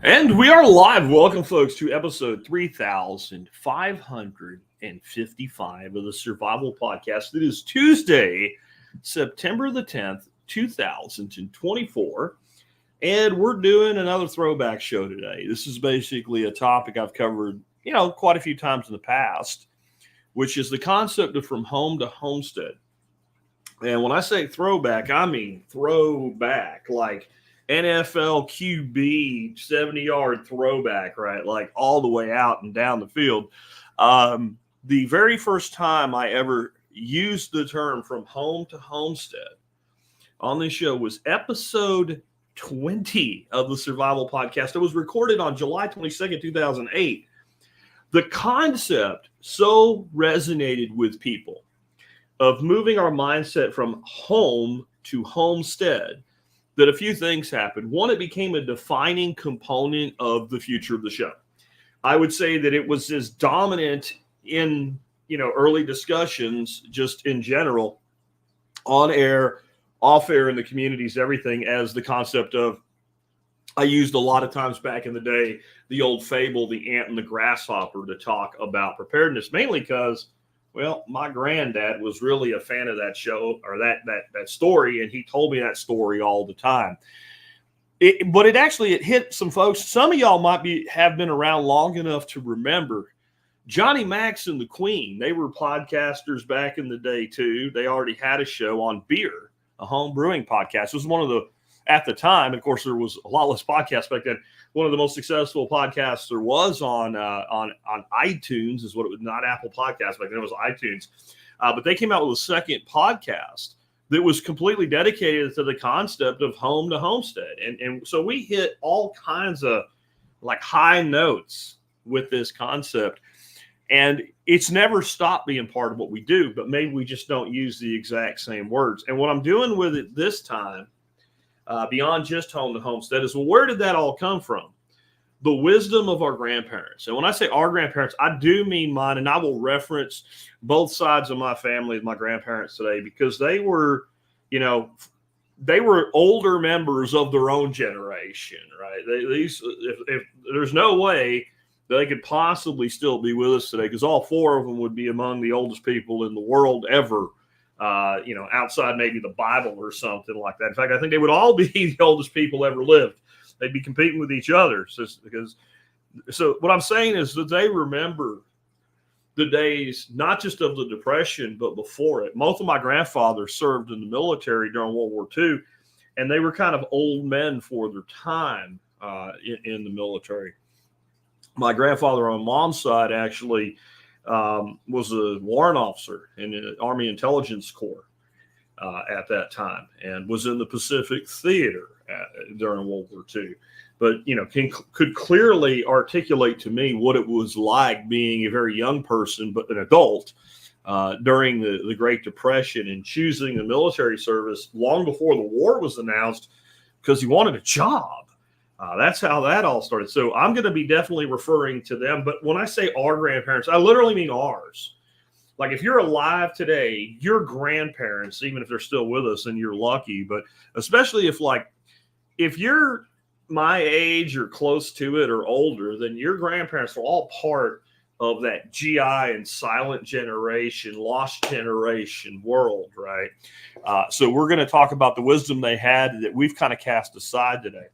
And we are live. Welcome, folks, to episode 3555 of the Survival Podcast. It is Tuesday, September the 10th, 2024. And we're doing another throwback show today. This is basically a topic I've covered, quite a few times in the past, which is the concept of from home to homestead. And when I say throwback, I mean throwback, like NFL QB 70-yard throwback, right? Like all the way out and down the field. The very first time I ever used the term from home to homestead on this show was episode 20 of the Survival Podcast. It was recorded on July 22nd, 2008. The concept so resonated with people of moving our mindset from home to homestead that a few things happened. One, it became a defining component of the future of the show. I would say that it was as dominant in, early discussions, just in general, on air, off air, in the communities, everything, as the concept of, I used a lot of times back in the day, the old fable, the ant and the grasshopper, to talk about preparedness, mainly because, well, my granddad was really a fan of that show or that story, and he told me that story all the time. But it hit some folks. Some of y'all might have been around long enough to remember Johnny Max and the Queen. They were podcasters back in the day too. They already had a show on beer, a home brewing podcast. It was one of the, at the time, of course, there was a lot less podcasts back then. One of the most successful podcasts there was on iTunes is what it was, not Apple Podcasts back then. It was iTunes, but they came out with a second podcast that was completely dedicated to the concept of home to homestead, and so we hit all kinds of like high notes with this concept, and it's never stopped being part of what we do. But maybe we just don't use the exact same words. And what I'm doing with it this time, beyond just home to homestead, is, well, where did that all come from? The wisdom of our grandparents. And when I say our grandparents, I do mean mine, and I will reference both sides of my family as my grandparents today, because they were, they were older members of their own generation, right? If there's no way that they could possibly still be with us today, because all four of them would be among the oldest people in the world ever. Outside maybe the Bible or something like that. In fact, I think they would all be the oldest people ever lived. They'd be competing with each other. So what I'm saying is that they remember the days, not just of the Depression, but before it. Both of my grandfathers served in the military during World War II, and they were kind of old men for their time in the military. My grandfather on mom's side actually was a warrant officer in the Army Intelligence Corps at that time, and was in the Pacific Theater during World War II. But, could clearly articulate to me what it was like being a very young person, but an adult, during the Great Depression, and choosing the military service long before the war was announced because he wanted a job. That's how that all started. So I'm going to be definitely referring to them. But when I say our grandparents, I literally mean ours. Like, if you're alive today, your grandparents, even if they're still with us, and you're lucky, but especially if you're my age or close to it or older, then your grandparents were all part of that GI and silent generation, lost generation world, right? So we're going to talk about the wisdom they had that we've kind of cast aside today.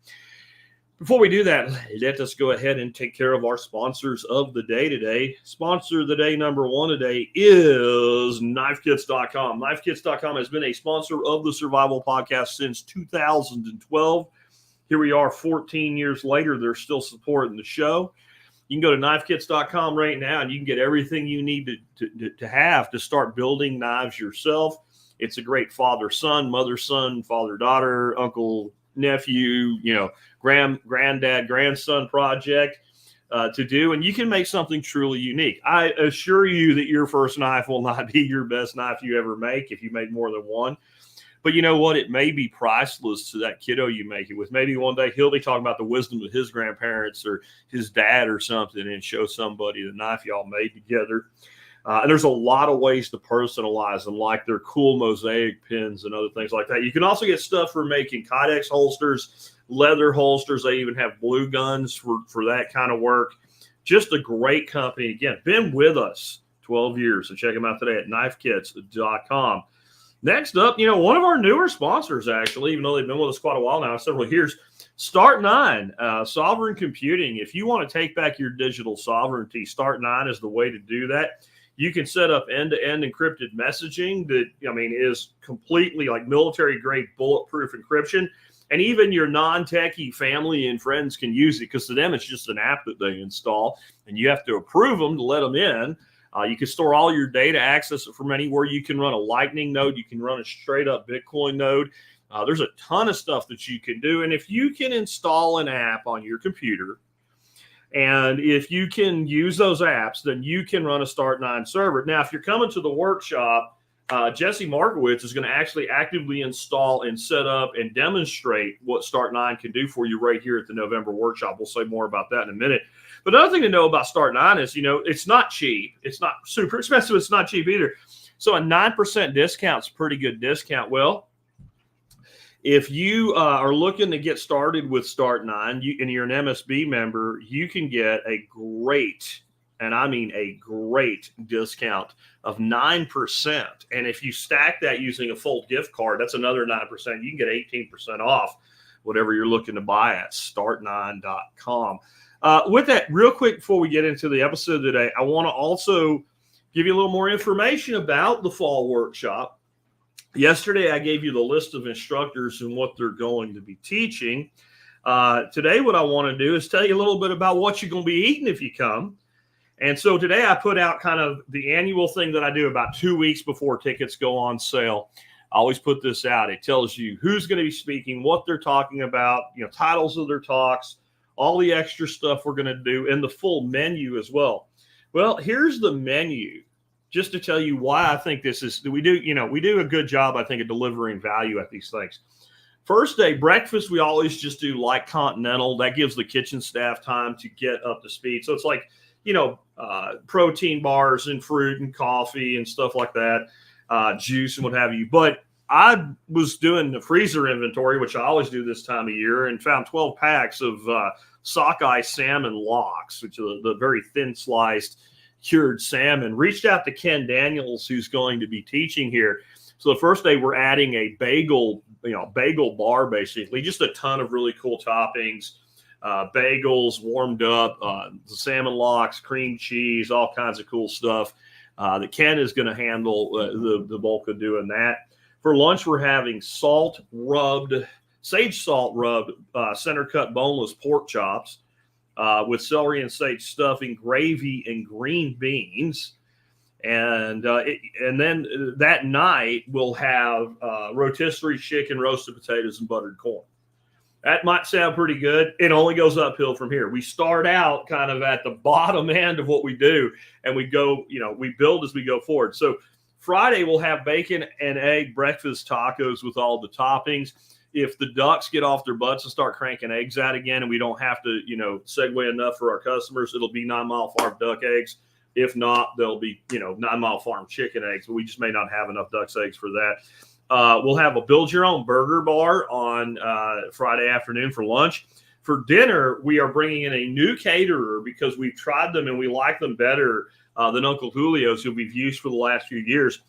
Before we do that, let us go ahead and take care of our sponsors of the day today. Sponsor of the day number one today is KnifeKits.com. KnifeKits.com has been a sponsor of the Survival Podcast since 2012. Here we are 14 years later. They're still supporting the show. You can go to KnifeKits.com right now, and you can get everything you need to have to start building knives yourself. It's a great father-son, mother-son, father-daughter, uncle, nephew, granddad, grandson project to do, and you can make something truly unique. I assure you that your first knife will not be your best knife you ever make if you make more than one. But you know what? It may be priceless to that kiddo you make it with. Maybe one day he'll be talking about the wisdom of his grandparents or his dad or something, and show somebody the knife y'all made together. And there's a lot of ways to personalize them, like their cool mosaic pins and other things like that. You can also get stuff for making Kydex holsters, leather holsters. They even have blue guns for that kind of work. Just a great company. Again, been with us 12 years. So check them out today at knifekits.com. Next up, one of our newer sponsors, actually, even though they've been with us quite a while now, several years, Start9, Sovereign Computing. If you want to take back your digital sovereignty, Start9 is the way to do that. You can set up end-to-end encrypted messaging that, is completely like military-grade bulletproof encryption. And even your non-techie family and friends can use it, because to them, it's just an app that they install, and you have to approve them to let them in. You can store all your data, access it from anywhere. You can run a Lightning node. You can run a straight-up Bitcoin node. There's a ton of stuff that you can do. And if you can install an app on your computer, and if you can use those apps, then you can run a Start9 server. Now, if you're coming to the workshop, Jesse Markowitz is going to actually actively install and set up and demonstrate what Start9 can do for you right here at the November workshop. We'll say more about that in a minute. But another thing to know about Start9 is, it's not cheap. It's not super expensive. It's not cheap either. So a 9% discount is a pretty good discount. Well, if you are looking to get started with Start9 and you're an MSB member, you can get a great, and I mean a great discount of 9%. And if you stack that using a full gift card, that's another 9%. You can get 18% off whatever you're looking to buy at start9.com. With that, real quick, before we get into the episode today, I want to also give you a little more information about the fall workshop. Yesterday, I gave you the list of instructors and what they're going to be teaching. Today, what I want to do is tell you a little bit about what you're going to be eating if you come. And so today, I put out kind of the annual thing that I do about 2 weeks before tickets go on sale. I always put this out. It tells you who's going to be speaking, what they're talking about, titles of their talks, all the extra stuff we're going to do, and the full menu as well. Well, here's the menu, just to tell you why I think this is, we do a good job, I think, of delivering value at these things. First day, breakfast, we always just do like continental. That gives the kitchen staff time to get up to speed. So it's like, protein bars and fruit and coffee and stuff like that, juice and what have you. But I was doing the freezer inventory, which I always do this time of year, and found 12 packs of sockeye salmon lox, which are the very thin sliced cured salmon. Reached out to Ken Daniels, who's going to be teaching here. So the first day we're adding a bagel bar, basically, just a ton of really cool toppings, bagels warmed up, the salmon lox, cream cheese, all kinds of cool stuff. That Ken is going to handle the bulk of doing that. For lunch, we're having sage salt rubbed center cut boneless pork chops with celery and sage stuffing, gravy, and green beans. And then that night we'll have rotisserie chicken, roasted potatoes, and buttered corn. That might sound pretty good. It only goes uphill from here. We start out kind of at the bottom end of what we do, and we go, we build as we go forward. So Friday, we'll have bacon and egg breakfast tacos with all the toppings. If the ducks get off their butts and start cranking eggs out again, and we don't have to, segue enough for our customers, it'll be 9 Mile Farm duck eggs. If not, they'll be, 9 Mile Farm chicken eggs, but we just may not have enough duck's eggs for that. We'll have a build your own burger bar on Friday afternoon for lunch. For dinner, we are bringing in a new caterer because we've tried them and we like them better than Uncle Julio's, who we've used for the last few years.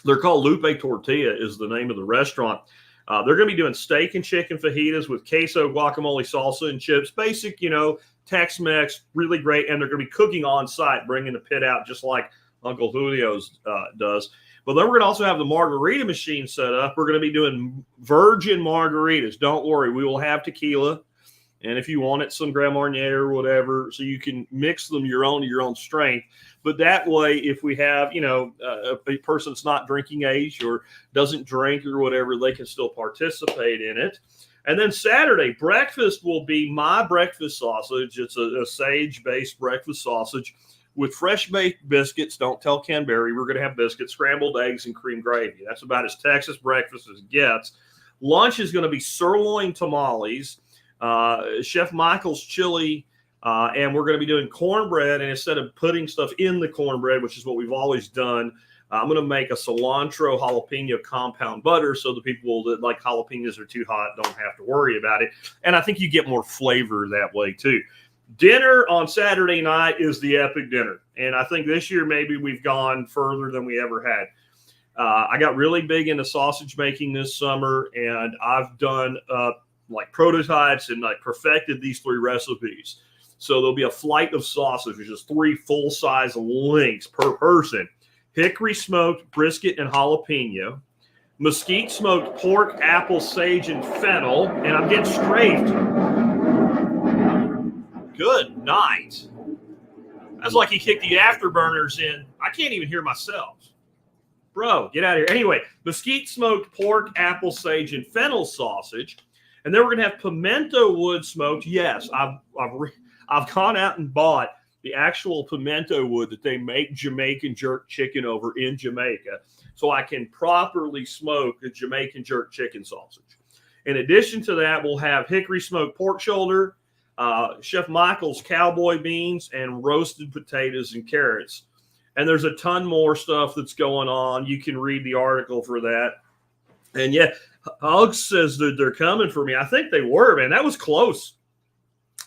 They're called Lupe Tortilla is the name of the restaurant. They're going to be doing steak and chicken fajitas with queso, guacamole, salsa, and chips. Basic, Tex-Mex, really great. And they're going to be cooking on site, bringing the pit out just like Uncle Julio's does. But then we're going to also have the margarita machine set up. We're going to be doing virgin margaritas. Don't worry, we will have tequila. And if you want it, some Grand Marnier or whatever, so you can mix them to your own strength. But that way, if we have, a person that's not drinking age or doesn't drink or whatever, they can still participate in it. And then Saturday, breakfast will be my breakfast sausage. It's a sage-based breakfast sausage with fresh-baked biscuits. Don't tell Ken Berry. We're going to have biscuits, scrambled eggs, and cream gravy. That's about as Texas breakfast as it gets. Lunch is going to be sirloin tamales, Chef Michael's chili, and we're going to be doing cornbread. And instead of putting stuff in the cornbread, which is what we've always done, I'm going to make a cilantro jalapeno compound butter so the people that like jalapenos are too hot don't have to worry about it. And I think you get more flavor that way too. Dinner on Saturday night is the epic dinner. And I think this year maybe we've gone further than we ever had. I got really big into sausage making this summer, and I've done like prototypes and like perfected these 3 recipes. So there'll be a flight of sausage, which is 3 full-size links per person. Hickory smoked brisket and jalapeno, mesquite smoked pork, apple, sage, and fennel, and I'm getting strafed. Good night. That's like he kicked the afterburners in. I can't even hear myself. Bro, get out of here. Anyway, mesquite smoked pork, apple, sage, and fennel sausage. And then we're going to have pimento wood smoked. Yes, I've gone out and bought the actual pimento wood that they make Jamaican jerk chicken over in Jamaica, so I can properly smoke a Jamaican jerk chicken sausage. In addition to that, we'll have hickory smoked pork shoulder, Chef Michael's cowboy beans, and roasted potatoes and carrots. And there's a ton more stuff that's going on. You can read the article for that. And yeah, Hugs says that they're coming for me. I think they were, man. That was close.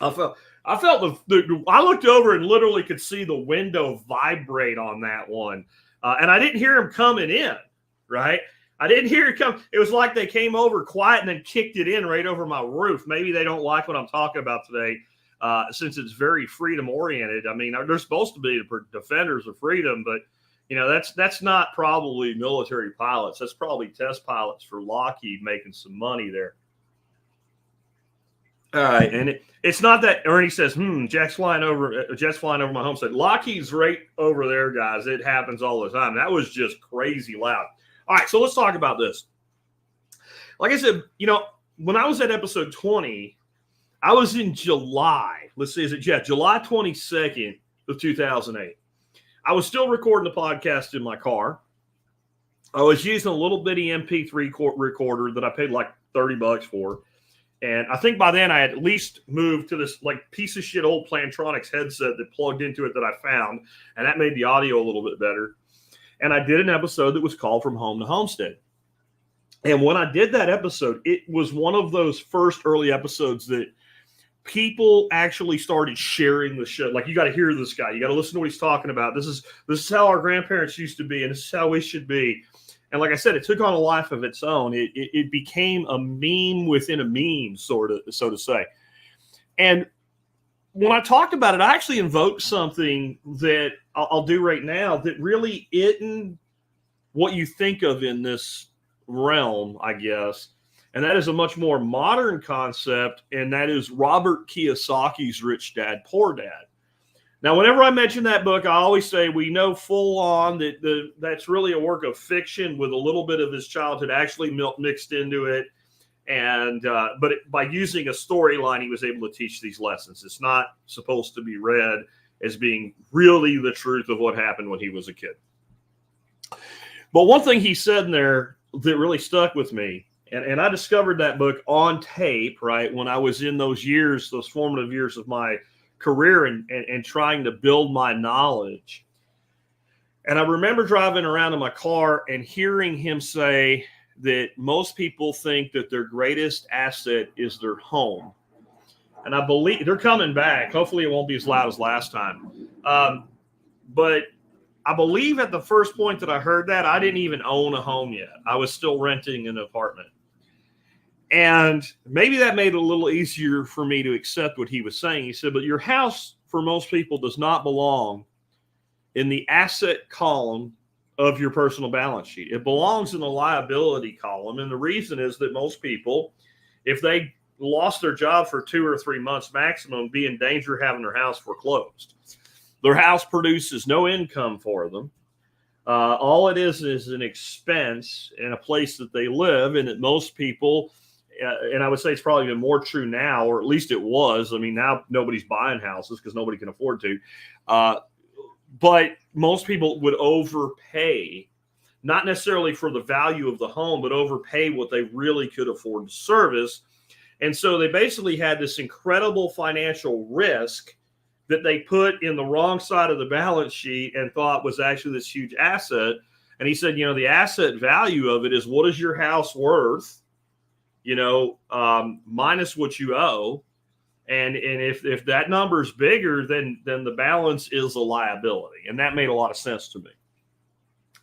I felt I looked over and literally could see the window vibrate on that one. And I didn't hear him coming in, right? I didn't hear it come. It was like they came over quiet and then kicked it in right over my roof. Maybe they don't like what I'm talking about today, since it's very freedom oriented. I mean, they're supposed to be the defenders of freedom, but you know, that's not probably military pilots. That's probably test pilots for Lockheed making some money there. All right, and it's not that Ernie says, jets flying over my homestead. Lockheed's right over there, guys. It happens all the time. That was just crazy loud. All right, so let's talk about this. Like I said, you know, when I was at episode 20, I was in July. Let's see, July 22nd of 2008. I was still recording the podcast in my car. I was using a little bitty MP3 recorder that I paid like $30 for. And I think by then I had at least moved to this like piece of shit old Plantronics headset that plugged into it that I found. And that made the audio a little bit better. And I did an episode that was called From Home to Homestead. And when I did that episode, it was one of those first early episodes that people actually started sharing the show. Like, you got to hear this guy. You got to listen to what he's talking about. This is how our grandparents used to be, and this is how we should be. And like I said, it took on a life of its own. It became a meme within a meme, so to say. And when I talked about it, I actually invoked something that I'll do right now that really isn't what you think of in this realm, I guess. And that is a much more modern concept, and that is Robert Kiyosaki's Rich Dad, Poor Dad. Now, whenever I mention that book, I always say we know full on that that's really a work of fiction with a little bit of his childhood actually mixed into it. And but by using a storyline, he was able to teach these lessons. It's not supposed to be read as being really the truth of what happened when he was a kid. But one thing he said in there that really stuck with me, and I discovered that book on tape, right, when I was in those years, those formative years of my career and trying to build my knowledge. And I remember driving around in my car and hearing him say that most people think that their greatest asset is their home. And I believe they're coming back. Hopefully it won't be as loud as last time. But I believe at the first point that I heard that, I didn't even own a home yet. I was still renting an apartment. And maybe that made it a little easier for me to accept what he was saying. He said, but your house, for most people, does not belong in the asset column of your personal balance sheet. It belongs in the liability column. And the reason is that most people, if they lost their job for 2 or 3 months maximum, be in danger of having their house foreclosed. Their house produces no income for them. All it is an expense in a place that they live, and that most people, and I would say it's probably even more true now, or at least it was. I mean, now nobody's buying houses because nobody can afford to. But most people would overpay, not necessarily for the value of the home, but overpay what they really could afford to service. And so they basically had this incredible financial risk that they put in the wrong side of the balance sheet and thought was actually this huge asset. And he said, the asset value of it is what is your house worth, minus what you owe. And if that number is bigger, then the balance is a liability. And that made a lot of sense to me.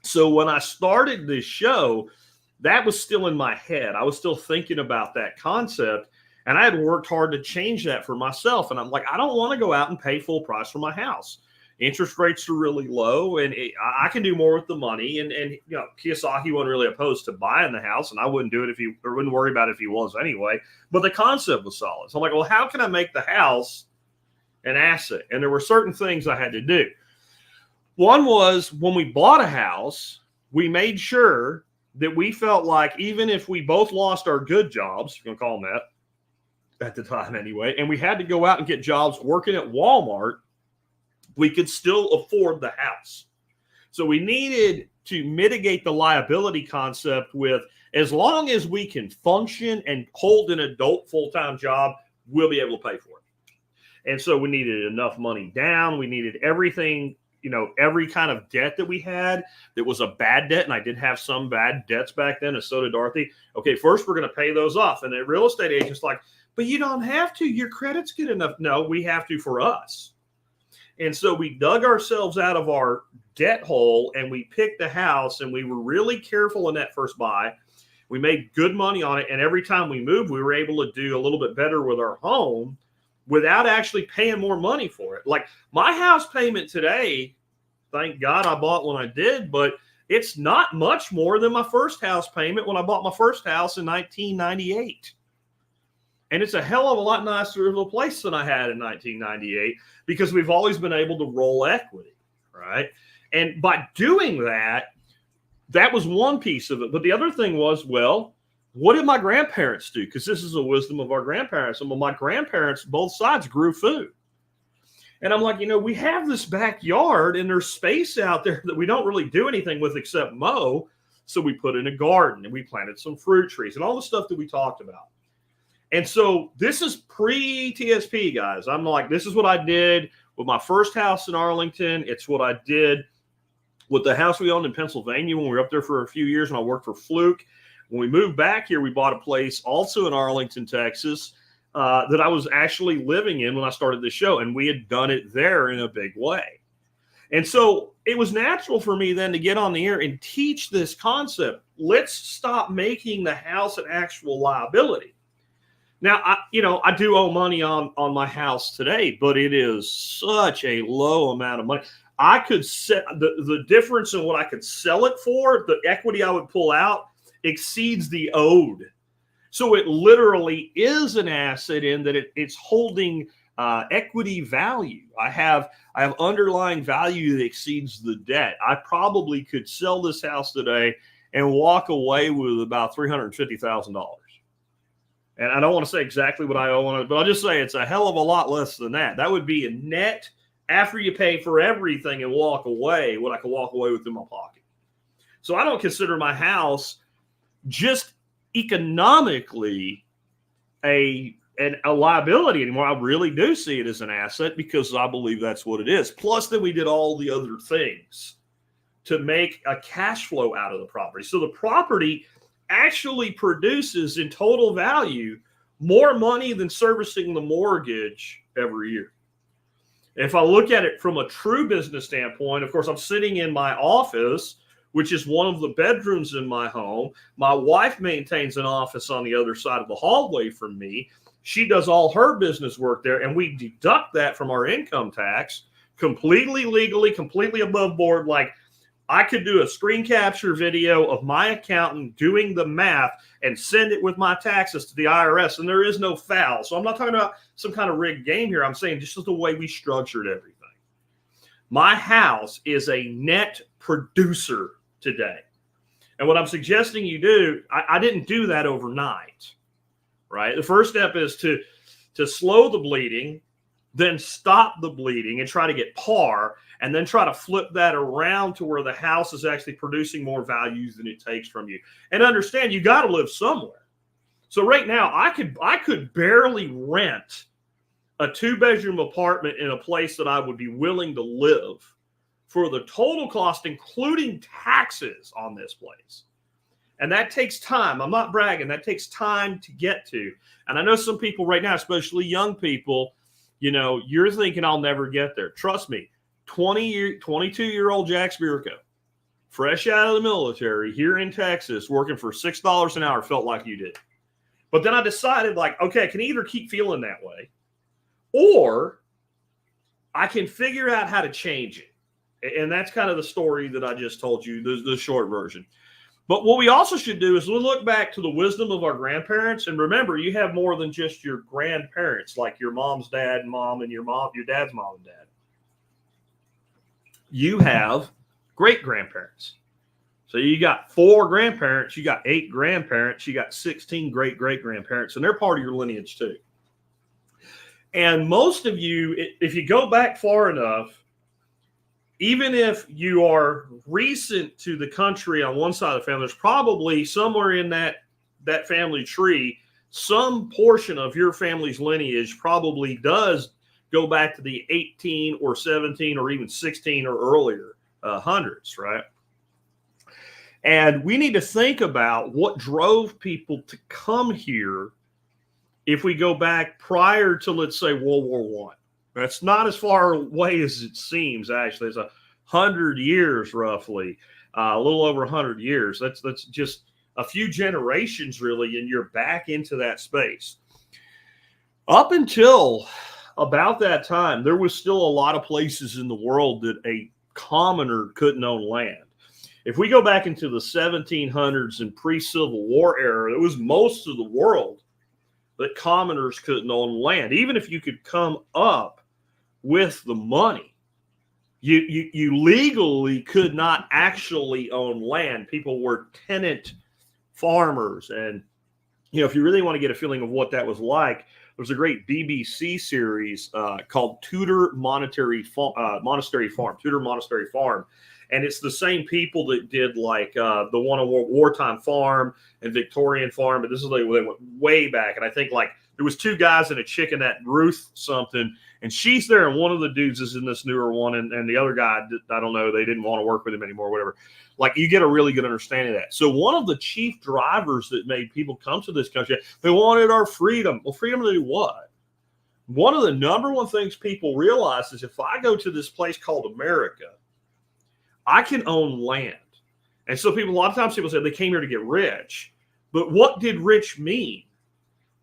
So when I started this show, that was still in my head. I was still thinking about that concept. And I had worked hard to change that for myself. And I'm like, I don't want to go out and pay full price for my house. Interest rates are really low, and I can do more with the money. And Kiyosaki wasn't really opposed to buying the house, and I wouldn't do it or wouldn't worry about it if he was anyway. But the concept was solid. So I'm like, well, how can I make the house an asset? And there were certain things I had to do. One was when we bought a house, we made sure that we felt like even if we both lost our good jobs, you're going to call them that at the time anyway, and we had to go out and get jobs working at Walmart, we could still afford the house. So we needed to mitigate the liability concept with, as long as we can function and hold an adult full-time job, we'll be able to pay for it. And so we needed enough money down. We needed everything, every kind of debt that we had that was a bad debt. And I did have some bad debts back then, and so did Dorothy. Okay, first we're going to pay those off. And the real estate agent's like, but you don't have to. Your credit's good enough. No, we have to for us. And so we dug ourselves out of our debt hole, and we picked the house, and we were really careful in that first buy. We made good money on it. And every time we moved, we were able to do a little bit better with our home without actually paying more money for it. Like my house payment today, thank God I bought when I did, but it's not much more than my first house payment when I bought my first house in 1998. And it's a hell of a lot nicer of a place than I had in 1998 because we've always been able to roll equity, right? And by doing that, that was one piece of it. But the other thing was, well, what did my grandparents do? Because this is a wisdom of our grandparents. And my grandparents, both sides, grew food. And I'm like, we have this backyard and there's space out there that we don't really do anything with except mow. So we put in a garden and we planted some fruit trees and all the stuff that we talked about. And so this is pre-TSP, guys. I'm like, this is what I did with my first house in Arlington. It's what I did with the house we owned in Pennsylvania when we were up there for a few years and I worked for Fluke. When we moved back here, we bought a place also in Arlington, Texas, that I was actually living in when I started the show. And we had done it there in a big way. And so it was natural for me then to get on the air and teach this concept. Let's stop making the house an actual liability. Now, I do owe money on my house today, but it is such a low amount of money. I could set the difference in what I could sell it for, the equity I would pull out exceeds the owed. So it literally is an asset in that it's holding equity value. I have underlying value that exceeds the debt. I probably could sell this house today and walk away with about $350,000. And I don't want to say exactly what I owe on it, but I'll just say it's a hell of a lot less than that. That would be a net after you pay for everything and walk away, what I could walk away with in my pocket. So I don't consider my house just economically a liability anymore. I really do see it as an asset because I believe that's what it is. Plus, then we did all the other things to make a cash flow out of the property. So the property actually produces in total value more money than servicing the mortgage every year. If I look at it from a true business standpoint, of course, I'm sitting in my office, which is one of the bedrooms in my home. My wife maintains an office on the other side of the hallway from me. She does all her business work there, and we deduct that from our income tax completely legally, completely above board. Like I could do a screen capture video of my accountant doing the math and send it with my taxes to the IRS, and there is no foul. So I'm not talking about some kind of rigged game here. I'm saying just the way we structured everything. My house is a net producer today. And what I'm suggesting you do, I didn't do that overnight, right? The first step is to slow the bleeding, then stop the bleeding and try to get par, and then try to flip that around to where the house is actually producing more value than it takes from you. And understand, you got to live somewhere. So right now, I could barely rent a 2-bedroom apartment in a place that I would be willing to live for the total cost, including taxes on this place. And that takes time. I'm not bragging. That takes time to get to. And I know some people right now, especially young people, you know, you're thinking I'll never get there. Trust me, 22-year-old Jack Spirko, fresh out of the military here in Texas, working for $6 an hour, felt like you did. But then I decided, like, okay, I can either keep feeling that way, or I can figure out how to change it. And that's kind of the story that I just told you, the short version. But what we also should do is we'll look back to the wisdom of our grandparents. And remember, you have more than just your grandparents, like your mom's dad and mom and your dad's mom and dad. You have great-grandparents. So you got 4 grandparents, you got 8 grandparents, you got 16 great-great-grandparents, and they're part of your lineage too. And most of you, if you go back far enough, even if you are recent to the country on one side of the family, there's probably somewhere in that family tree, some portion of your family's lineage probably does go back to the 18 or 17 or even 16 or earlier hundreds, right? And we need to think about what drove people to come here if we go back prior to, let's say, World War I. That's not as far away as it seems, actually. It's 100 years, roughly, a little over 100 years. That's just a few generations, really, and you're back into that space. Up until about that time, there was still a lot of places in the world that a commoner couldn't own land. If we go back into the 1700s and pre-Civil War era, it was most of the world that commoners couldn't own land. Even if you could come up with the money, you legally could not actually own land. People were tenant farmers. And, you know, if you really want to get a feeling of what that was like, there was a great BBC series called Tudor Monastery Farm. And it's the same people that did like the one on Wartime Farm and Victorian Farm. But this is like, they went way back. And I think like there was 2 guys and a chick in that Ruth something. And she's there. And one of the dudes is in this newer one. And the other guy, I don't know, they didn't want to work with him anymore, whatever. Like you get a really good understanding of that. So one of the chief drivers that made people come to this country, they wanted our freedom. Well, freedom to do what? One of the number one things people realize is if I go to this place called America, I can own land. And so a lot of times people say they came here to get rich. But what did rich mean?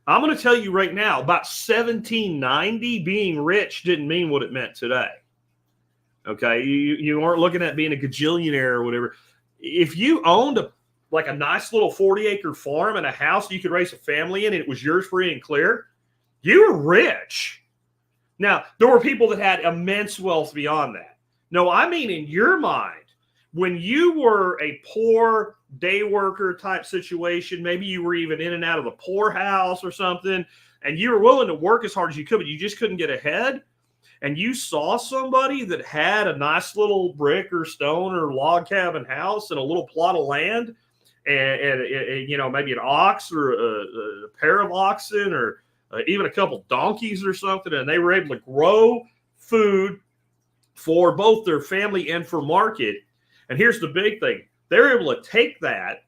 I'm going to tell you right now, about 1790, being rich didn't mean what it meant today. Okay, you weren't looking at being a gajillionaire or whatever. If you owned a nice little 40-acre farm and a house you could raise a family in and it was yours free and clear, you were rich. Now, there were people that had immense wealth beyond that. No, I mean in your mind, when you were a poor day worker type situation, maybe you were even in and out of the poorhouse or something, and you were willing to work as hard as you could, but you just couldn't get ahead, and you saw somebody that had a nice little brick or stone or log cabin house and a little plot of land and you know, maybe an ox or a pair of oxen or even a couple donkeys or something, and they were able to grow food for both their family and for market. And here's the big thing. They're able to take that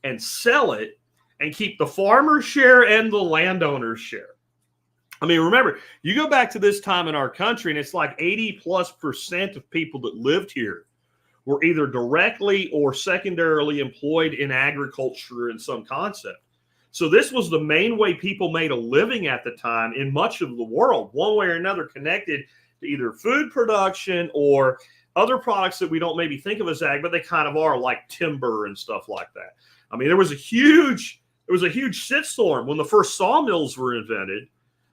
and sell it and keep the farmer's share and the landowner's share. I mean, remember, you go back to this time in our country and it's like 80+% of people that lived here were either directly or secondarily employed in agriculture in some concept. So this was the main way people made a living at the time in much of the world, one way or another connected to either food production or other products that we don't maybe think of as ag, but they kind of are, like timber and stuff like that. I mean, there was a huge shitstorm when the first sawmills were invented,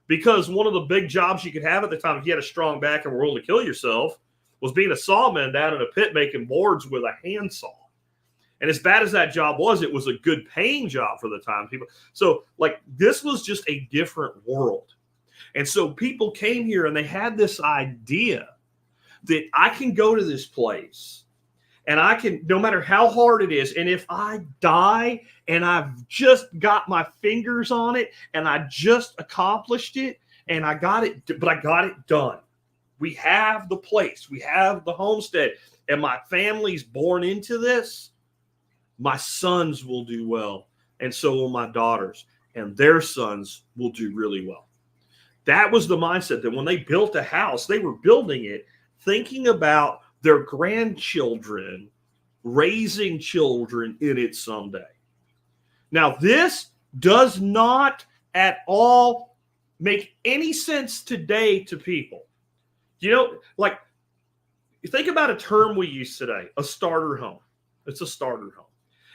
because one of the big jobs you could have at the time, if you had a strong back and were willing to kill yourself, was being a sawman down in a pit making boards with a handsaw. And as bad as that job was, it was a good paying job for the time. So like this was just a different world. And so people came here and they had this idea that I can go to this place and I can, no matter how hard it is, and if I die and I've just got my fingers on it and I just accomplished it and I got it, but I got it done. We have the place. We have the homestead. And my family's born into this. My sons will do well. And so will my daughters. And their sons will do really well. That was the mindset that when they built a house, they were building it thinking about their grandchildren raising children in it someday. Now, this does not at all make any sense today to people. You know, like, you think about a term we use today, a starter home. It's a starter home.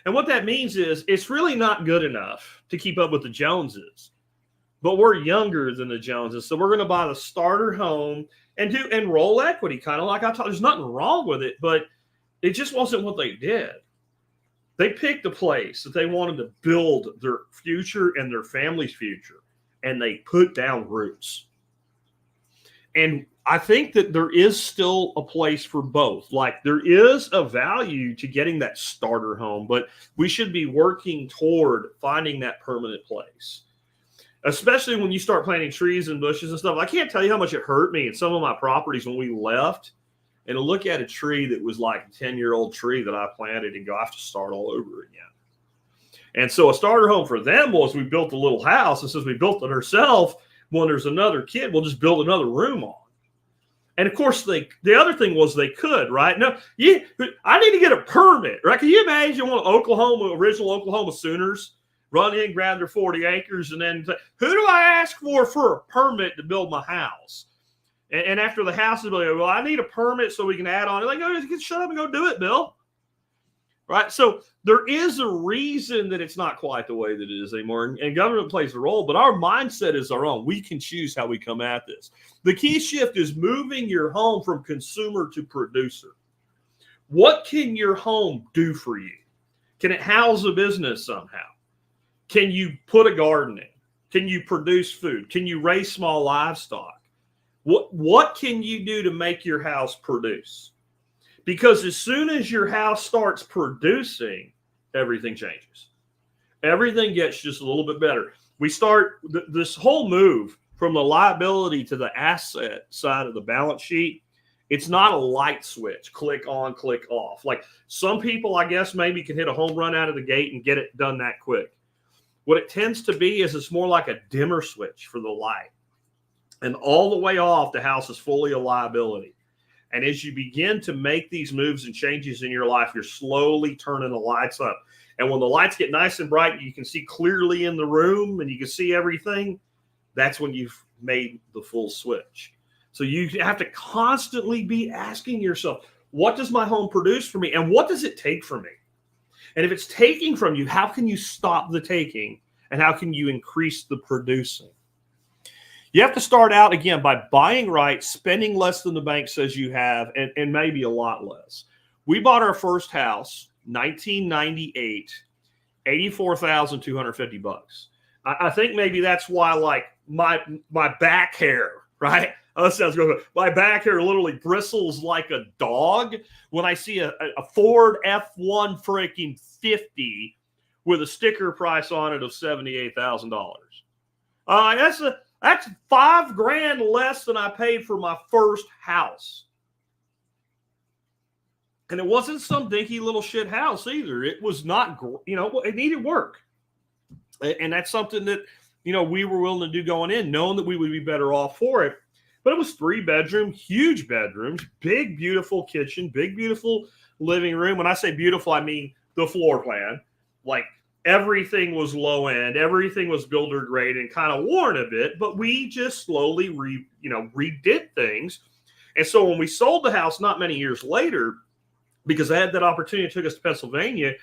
And what that means is it's really not good enough to keep up with the Joneses. But we're younger than the Joneses, so we're going to buy the starter home and roll equity, kind of like I taught. There's nothing wrong with it, but it just wasn't what they did. They picked a place that they wanted to build their future and their family's future, and they put down roots. And I think that there is still a place for both. Like, there is a value to getting that starter home, but we should be working toward finding that permanent place. Especially when you start planting trees and bushes and stuff. I can't tell you how much it hurt me in some of my properties when we left and to look at a tree that was like a 10-year-old tree that I planted and go, I have to start all over again. And so a starter home for them was we built a little house. And since we built it ourselves, when there's another kid, we'll just build another room on. And of course, the other thing was they could, right? No, I need to get a permit, right? Can you imagine one of original Oklahoma Sooners run in, grab their 40 acres, and then say, who do I ask for a permit to build my house? And after the house is built, well, I need a permit so we can add on. Like, oh, shut up and go do it, Bill. Right? So there is a reason that it's not quite the way that it is anymore. And government plays a role, but our mindset is our own. We can choose how we come at this. The key shift is moving your home from consumer to producer. What can your home do for you? Can it house a business somehow? Can you put a garden in? Can you produce food? Can you raise small livestock? What can you do to make your house produce? Because as soon as your house starts producing, everything changes. Everything gets just a little bit better. We start this whole move from the liability to the asset side of the balance sheet. It's not a light switch, click on, click off. Like some people, I guess, maybe can hit a home run out of the gate and get it done that quick. What it tends to be is it's more like a dimmer switch for the light. And all the way off, the house is fully a liability. And as you begin to make these moves and changes in your life, you're slowly turning the lights up. And when the lights get nice and bright, you can see clearly in the room and you can see everything. That's when you've made the full switch. So you have to constantly be asking yourself, what does my home produce for me? And what does it take from me? And if it's taking from you, how can you stop the taking? And how can you increase the producing? You have to start out, again, by buying right, spending less than the bank says you have, and maybe a lot less. We bought our first house, 1998, $84,250. I think maybe that's why, like, my back hair, right? Oh, that sounds good. My back hair literally bristles like a dog when I see a Ford F-1 freaking 50 with a sticker price on it of $78,000. That's $5,000 less than I paid for my first house. And it wasn't some dinky little shit house either. It was not, it needed work. And that's something that, we were willing to do going in, knowing that we would be better off for it. But it was 3-bedroom, huge bedrooms, big, beautiful kitchen, big, beautiful living room. When I say beautiful, I mean the floor plan. Like, everything was low end. Everything was builder grade and kind of worn a bit, but we just slowly redid things. And so when we sold the house not many years later, because I had that opportunity, it took us to Pennsylvania,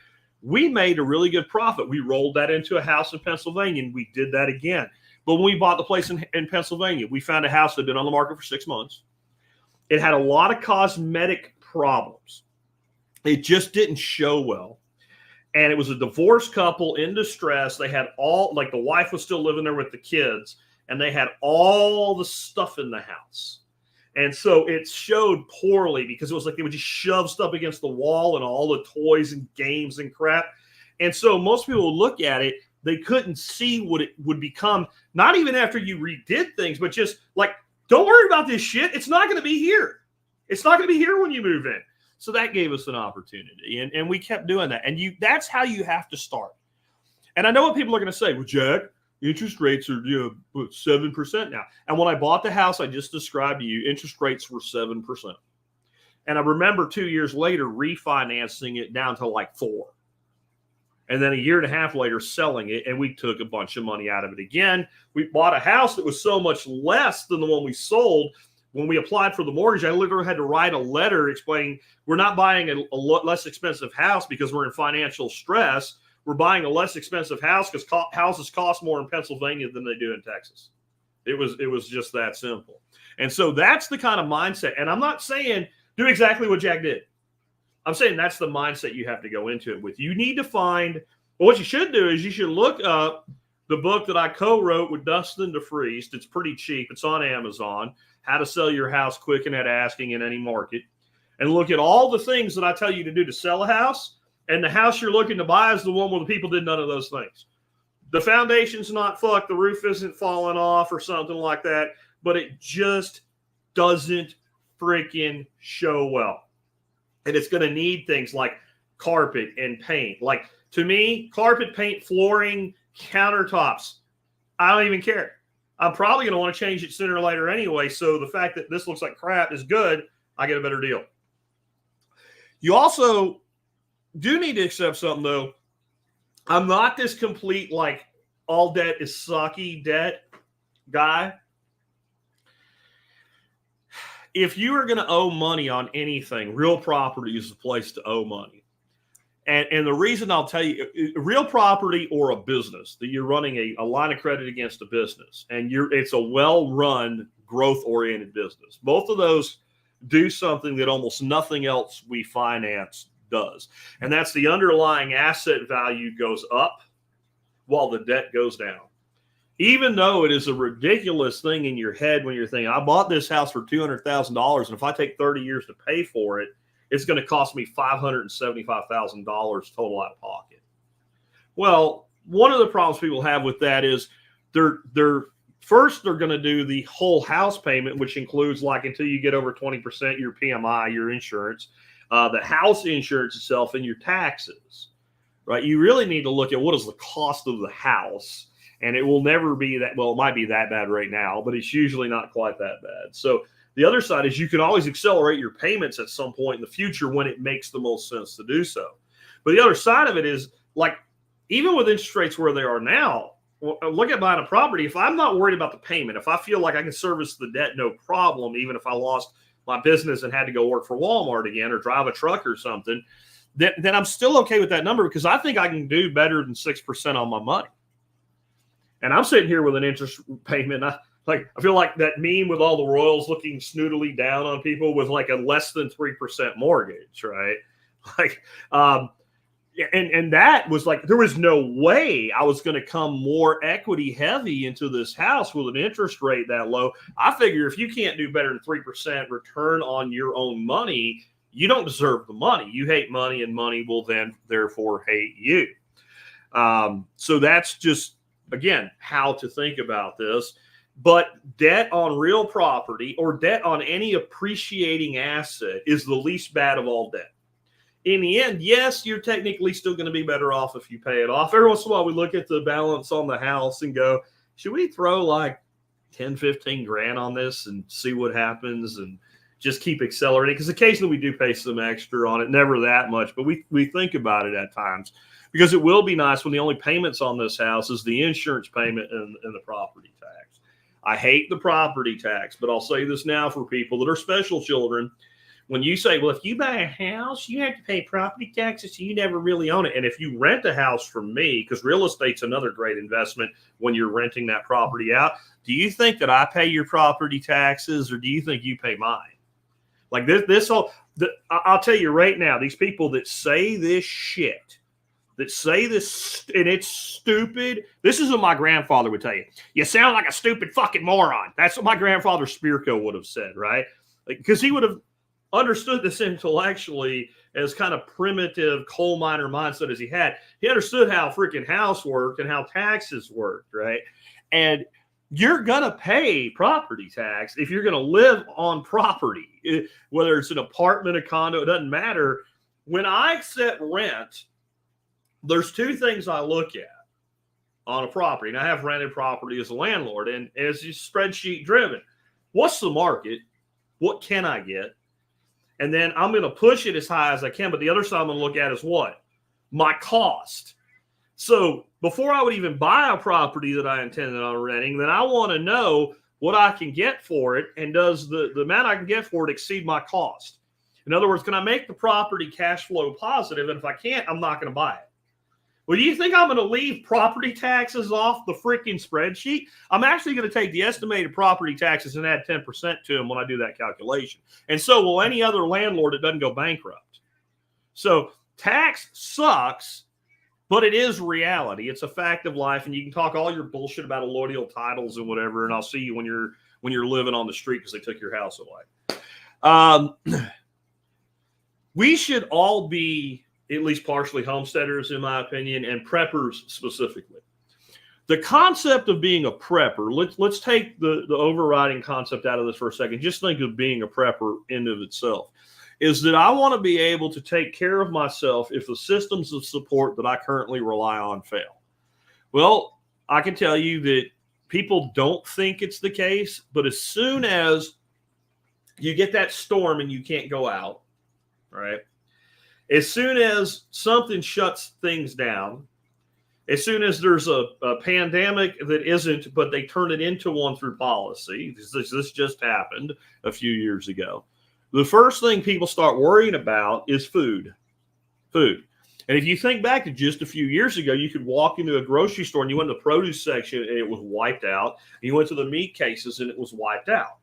we made a really good profit. We rolled that into a house in Pennsylvania, and we did that again. But when we bought the place in Pennsylvania, we found a house that had been on the market for 6 months. It had a lot of cosmetic problems. It just didn't show well. And it was a divorced couple in distress. They had the wife was still living there with the kids, and they had all the stuff in the house. And so it showed poorly because it was like they would just shove stuff against the wall and all the toys and games and crap. And so most people would look at it, they couldn't see what it would become, not even after you redid things, but just like Don't worry about this shit. It's not going to be here. It's not going to be here when you move in. So that gave us an opportunity, and we kept doing that. And that's how you have to start. And I know what people are going to say. Well, Jack, interest rates are 7% now. And when I bought the house I just described to you, interest rates were 7%. And I remember 2 years later refinancing it down to like 4%. And then a year and a half later selling it, and we took a bunch of money out of it again. We bought a house that was so much less than the one we sold. When we applied for the mortgage, I literally had to write a letter explaining we're not buying a less expensive house because we're in financial stress. We're buying a less expensive house because houses cost more in Pennsylvania than they do in Texas. It was just that simple. And so that's the kind of mindset. And I'm not saying do exactly what Jack did. I'm saying that's the mindset you have to go into it with. You need to find, well, what you should do is you should look up the book that I co-wrote with Dustin DeFriest. It's pretty cheap. It's on Amazon. How to Sell Your House Quick and at Asking in Any Market. And look at all the things that I tell you to do to sell a house. And the house you're looking to buy is the one where the people did none of those things. The foundation's not fucked. The roof isn't falling off or something like that. But it just doesn't freaking show well. And it's going to need things like carpet and paint. Like, to me, carpet, paint, flooring, countertops, I don't even care. I'm probably going to want to change it sooner or later anyway. So the fact that this looks like crap is good. I get a better deal. You also do need to accept something, though. I'm not this complete, like, all debt is sucky debt guy. If you are going to owe money on anything, real property is the place to owe money. And the reason I'll tell you, real property or a business that you're running a line of credit against a business, and it's a well-run, growth-oriented business. Both of those do something that almost nothing else we finance does. And that's the underlying asset value goes up while the debt goes down. Even though it is a ridiculous thing in your head when you're thinking, I bought this house for $200,000, and if I take 30 years to pay for it, it's going to cost me $575,000 total out of pocket. Well, one of the problems people have with that is they're going to do the whole house payment, which includes, like, until you get over 20%, your PMI, your insurance, the house insurance itself, and your taxes, right? You really need to look at what is the cost of the house. And it will never be that, well, it might be that bad right now, but it's usually not quite that bad. So the other side is you can always accelerate your payments at some point in the future when it makes the most sense to do so. But the other side of it is, like, even with interest rates where they are now, look at buying a property. If I'm not worried about the payment, if I feel like I can service the debt no problem, even if I lost my business and had to go work for Walmart again or drive a truck or something, then I'm still okay with that number because I think I can do better than 6% on my money. And I'm sitting here with an interest payment. I feel like that meme with all the royals looking snootily down on people with like a less than 3% mortgage, right? And that was like, there was no way I was going to come more equity heavy into this house with an interest rate that low. I figure if you can't do better than 3% return on your own money, you don't deserve the money. You hate money, and money will then therefore hate you. So that's just, again, how to think about this. But debt on real property or debt on any appreciating asset is the least bad of all debt. In the end, yes, you're technically still going to be better off if you pay it off. Every once in a while, we look at the balance on the house and go, should we throw like 10, 15 grand on this and see what happens and just keep accelerating? Because occasionally we do pay some extra on it, never that much, but we think about it at times. Because it will be nice when the only payments on this house is the insurance payment and the property tax. I hate the property tax, but I'll say this now for people that are special children. When you say, well, if you buy a house, you have to pay property taxes, so you never really own it. And if you rent a house from me, because real estate's another great investment when you're renting that property out, do you think that I pay your property taxes or do you think you pay mine? Like I'll tell you right now, these people that say this shit, that say this, and it's stupid. This is what my grandfather would tell you. You sound like a stupid fucking moron. That's what my grandfather Spearco would have said, right? Because he would have understood this intellectually as kind of primitive coal miner mindset as he had. He understood how freaking house worked and how taxes worked, right? And you're going to pay property tax if you're going to live on property, whether it's an apartment, a condo, it doesn't matter. When I set rent, there's two things I look at on a property. And I have rented property as a landlord, and it's spreadsheet driven. What's the market? What can I get? And then I'm going to push it as high as I can. But the other side I'm going to look at is what? My cost. So before I would even buy a property that I intended on renting, then I want to know what I can get for it. And does the amount I can get for it exceed my cost? In other words, can I make the property cash flow positive? And if I can't, I'm not going to buy it. Well, do you think I'm going to leave property taxes off the freaking spreadsheet? I'm actually going to take the estimated property taxes and add 10% to them when I do that calculation. And so will any other landlord that doesn't go bankrupt. So tax sucks, but it is reality. It's a fact of life, and you can talk all your bullshit about allodial titles and whatever, and I'll see you when you're living on the street because they took your house away. We should all be at least partially homesteaders, in my opinion, and preppers specifically. The concept of being a prepper, let's take the overriding concept out of this for a second. Just think of being a prepper in of itself, is that I want to be able to take care of myself if the systems of support that I currently rely on fail. Well, I can tell you that people don't think it's the case, but as soon as you get that storm and you can't go out, right? As soon as something shuts things down, as soon as there's a pandemic that isn't, but they turn it into one through policy, this just happened a few years ago, the first thing people start worrying about is food. Food. And if you think back to just a few years ago, you could walk into a grocery store and you went to the produce section and it was wiped out. You went to the meat cases and it was wiped out.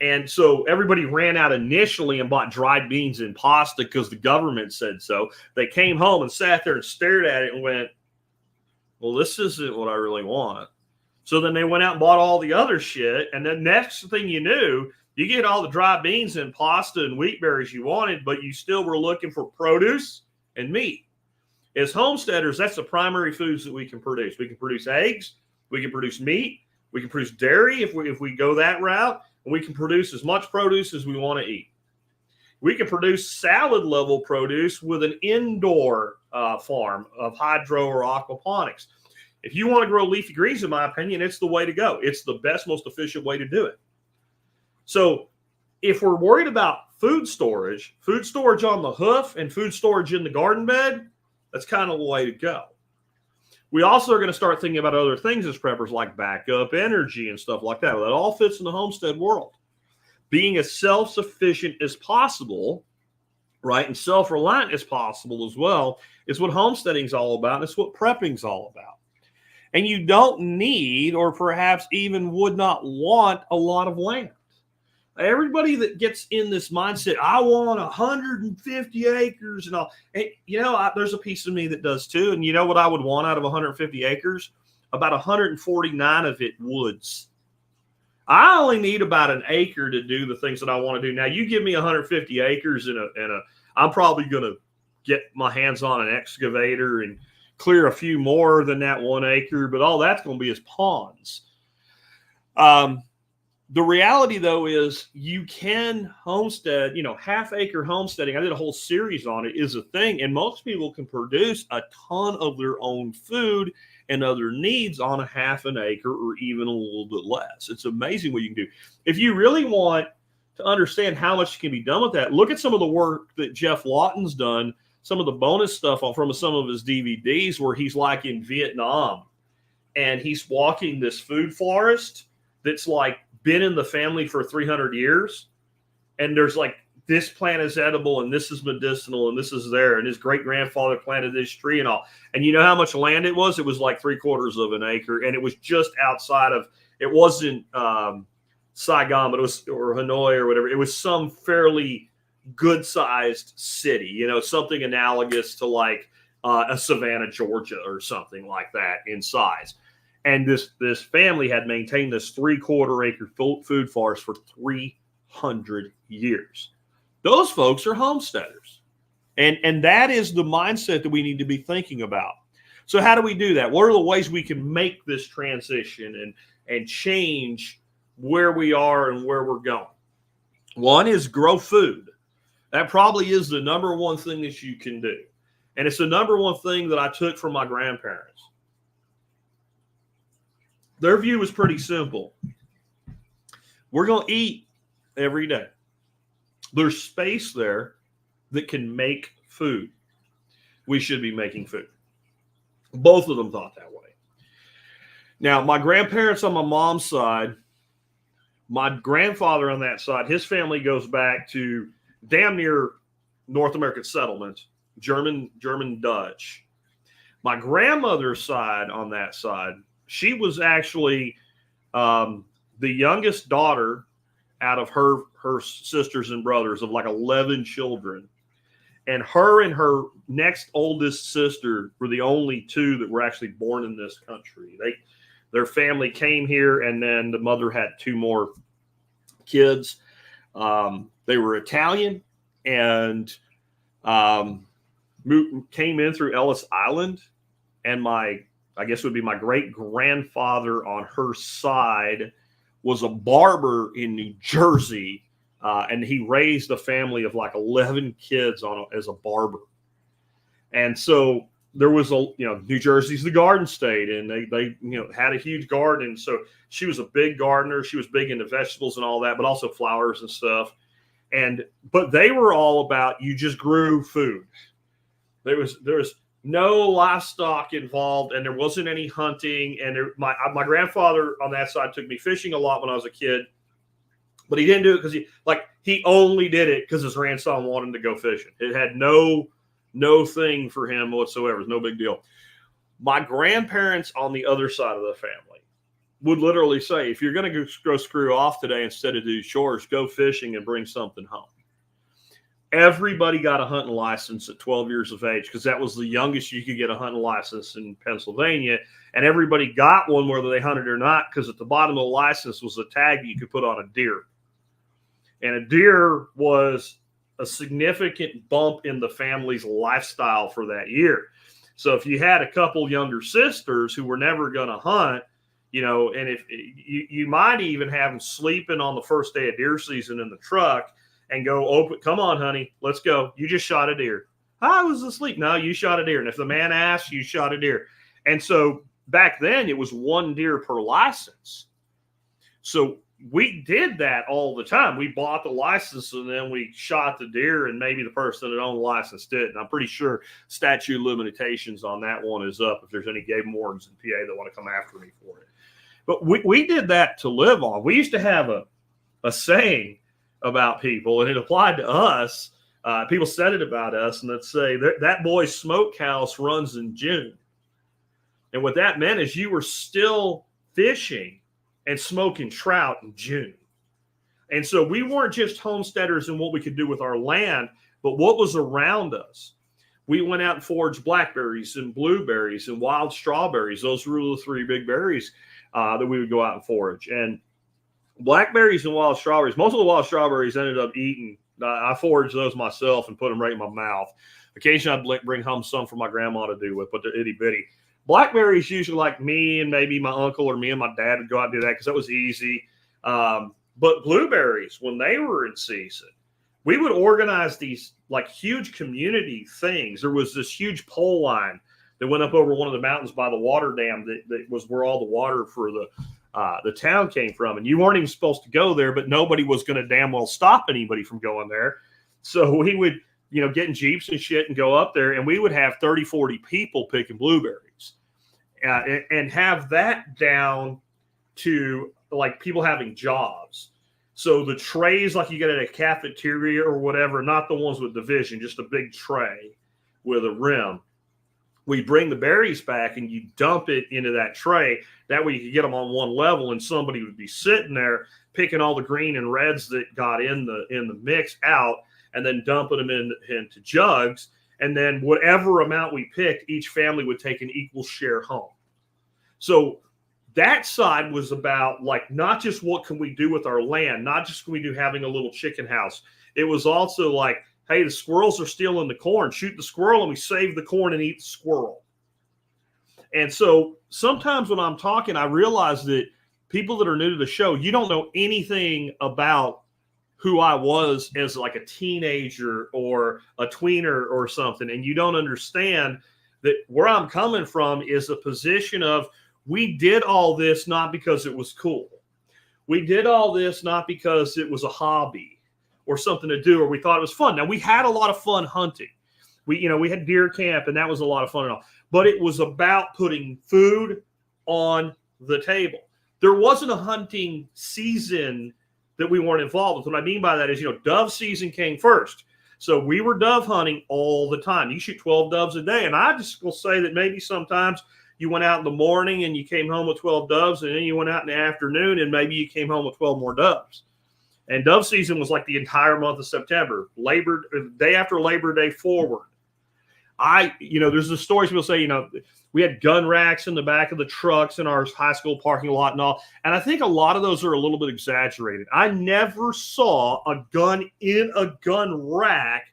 And so everybody ran out initially and bought dried beans and pasta because the government said so. They came home and sat there and stared at it and went, well, this isn't what I really want. So then they went out and bought all the other shit. And the next thing you knew, you get all the dry beans and pasta and wheat berries you wanted, but you still were looking for produce and meat. As homesteaders, that's the primary foods that we can produce. We can produce eggs. We can produce meat. We can produce dairy if we go that route. And we can produce as much produce as we want to eat. We can produce salad level produce with an indoor farm of hydro or aquaponics. If you want to grow leafy greens, in my opinion, it's the way to go. It's the best, most efficient way to do it. So if we're worried about food storage on the hoof and food storage in the garden bed, that's kind of the way to go. We also are going to start thinking about other things as preppers, like backup energy and stuff like that. That all fits in the homestead world. Being as self-sufficient as possible, right, and self-reliant as possible as well, is what homesteading is all about. And it's what prepping is all about. And you don't need, or perhaps even would not want, a lot of land. Everybody that gets in this mindset, I want 150 acres and all. And, there's a piece of me that does too. And you know what I would want out of 150 acres? About 149 of it woods. I only need about an acre to do the things that I want to do. Now, you give me 150 acres and I'm probably going to get my hands on an excavator and clear a few more than that 1 acre, but all that's going to be is ponds. The reality, though, is you can homestead, half-acre homesteading. I did a whole series on it, is a thing. And most people can produce a ton of their own food and other needs on a half an acre or even a little bit less. It's amazing what you can do. If you really want to understand how much can be done with that, look at some of the work that Jeff Lawton's done, some of the bonus stuff from some of his DVDs where he's like in Vietnam and he's walking this food forest that's like been in the family for 300 years. And there's like, this plant is edible and this is medicinal and this is there. And his great grandfather planted this tree and all. And you know how much land it was? It was like 3/4 of an acre. And it was just outside of, it wasn't Saigon, but it was, or Hanoi or whatever. It was some fairly good sized city, something analogous to like a Savannah, Georgia or something like that in size. And this family had maintained this 3/4 acre food forest for 300 years. Those folks are homesteaders. And that is the mindset that we need to be thinking about. So how do we do that? What are the ways we can make this transition and change where we are and where we're going. One is grow food. That probably is the number one thing that you can do. And it's the number one thing that I took from my grandparents. Their view was pretty simple. We're going to eat every day. There's space there that can make food. We should be making food. Both of them thought that way. Now, my grandparents on my mom's side, my grandfather on that side, his family goes back to damn near North American settlements, German, Dutch. My grandmother's side on that side, she was actually the youngest daughter out of her sisters and brothers of like 11 children. And her next oldest sister were the only two that were actually born in this country. Their family came here, and then the mother had two more kids. They were Italian and came in through Ellis Island. And I guess would be my great grandfather on her side was a barber in New Jersey. And he raised a family of like 11 kids as a barber. And so there was New Jersey's the garden state, and they had a huge garden. So she was a big gardener. She was big into vegetables and all that, but also flowers and stuff. But they were all about, you just grew food. There was no livestock involved, and there wasn't any hunting. And my grandfather on that side took me fishing a lot when I was a kid. But he didn't do it because he only did it because his grandson wanted him to go fishing. It had no thing for him whatsoever. It was no big deal. My grandparents on the other side of the family would literally say, if you're going to go screw off today instead of do chores, go fishing and bring something home. Everybody got a hunting license at 12 years of age because that was the youngest you could get a hunting license in Pennsylvania. And everybody got one whether they hunted or not, because at the bottom of the license was a tag that you could put on a deer. And a deer was a significant bump in the family's lifestyle for that year. So if you had a couple younger sisters who were never going to hunt, and if you might even have them sleeping on the first day of deer season in the truck and go, come on, honey, let's go. You just shot a deer. I was asleep. No, you shot a deer. And if the man asked, you shot a deer. And so back then it was one deer per license. So we did that all the time. We bought the license and then we shot the deer, and maybe the person that owned the license did. And I'm pretty sure statute of limitations on that one is up if there's any game wardens in PA that want to come after me for it. But we did that to live on. We used to have a saying about people, and it applied to us. People said it about us, and let's say that boy's smokehouse runs in June. And what that meant is you were still fishing and smoking trout in June. And so we weren't just homesteaders in what we could do with our land, but what was around us. We went out and foraged blackberries and blueberries and wild strawberries. Those were the three big berries that we would go out and forage. And blackberries and wild strawberries, most of the wild strawberries ended up eating. I foraged those myself and put them right in my mouth. Occasionally I'd bring home some for my grandma to do with, but they're itty bitty. Blackberries usually like me and maybe my uncle or me and my dad would go out and do that because that was easy. But blueberries, when they were in season, we would organize these like huge community things. There was this huge pole line that went up over one of the mountains by the water dam that was where all the water for the town came from. And you weren't even supposed to go there, but nobody was going to damn well stop anybody from going there. So we would, get in Jeeps and shit and go up there, and we would have 30, 40 people picking blueberries. And have that down to like people having jobs. So the trays like you get at a cafeteria or whatever, not the ones with division, just a big tray with a rim. We bring the berries back and you dump it into that tray. That way you could get them on one level, and somebody would be sitting there picking all the green and reds that got in the mix out, and then dumping them into jugs. And then whatever amount we picked, each family would take an equal share home. So that side was about like not just what can we do with our land, not just can we do having a little chicken house. It was also like, hey, the squirrels are stealing the corn. Shoot the squirrel and we save the corn and eat the squirrel. And so sometimes when I'm talking, I realize that people that are new to the show, you don't know anything about who I was as like a teenager or a tweener or something, and you don't understand that where I'm coming from is a position of, we did all this not because it was cool. We did all this not because it was a hobby or something to do, or we thought it was fun. Now, we had a lot of fun hunting. We had deer camp, and that was a lot of fun and all. But it was about putting food on the table. There wasn't a hunting season that we weren't involved with. What I mean by that is, dove season came first. So we were dove hunting all the time. You shoot 12 doves a day. And I just will say that maybe sometimes you went out in the morning and you came home with 12 doves, and then you went out in the afternoon and maybe you came home with 12 more doves. And dove season was like the entire month of September, day after Labor Day forward. There's the stories people say, we had gun racks in the back of the trucks in our high school parking lot and all. And I think a lot of those are a little bit exaggerated. I never saw a gun in a gun rack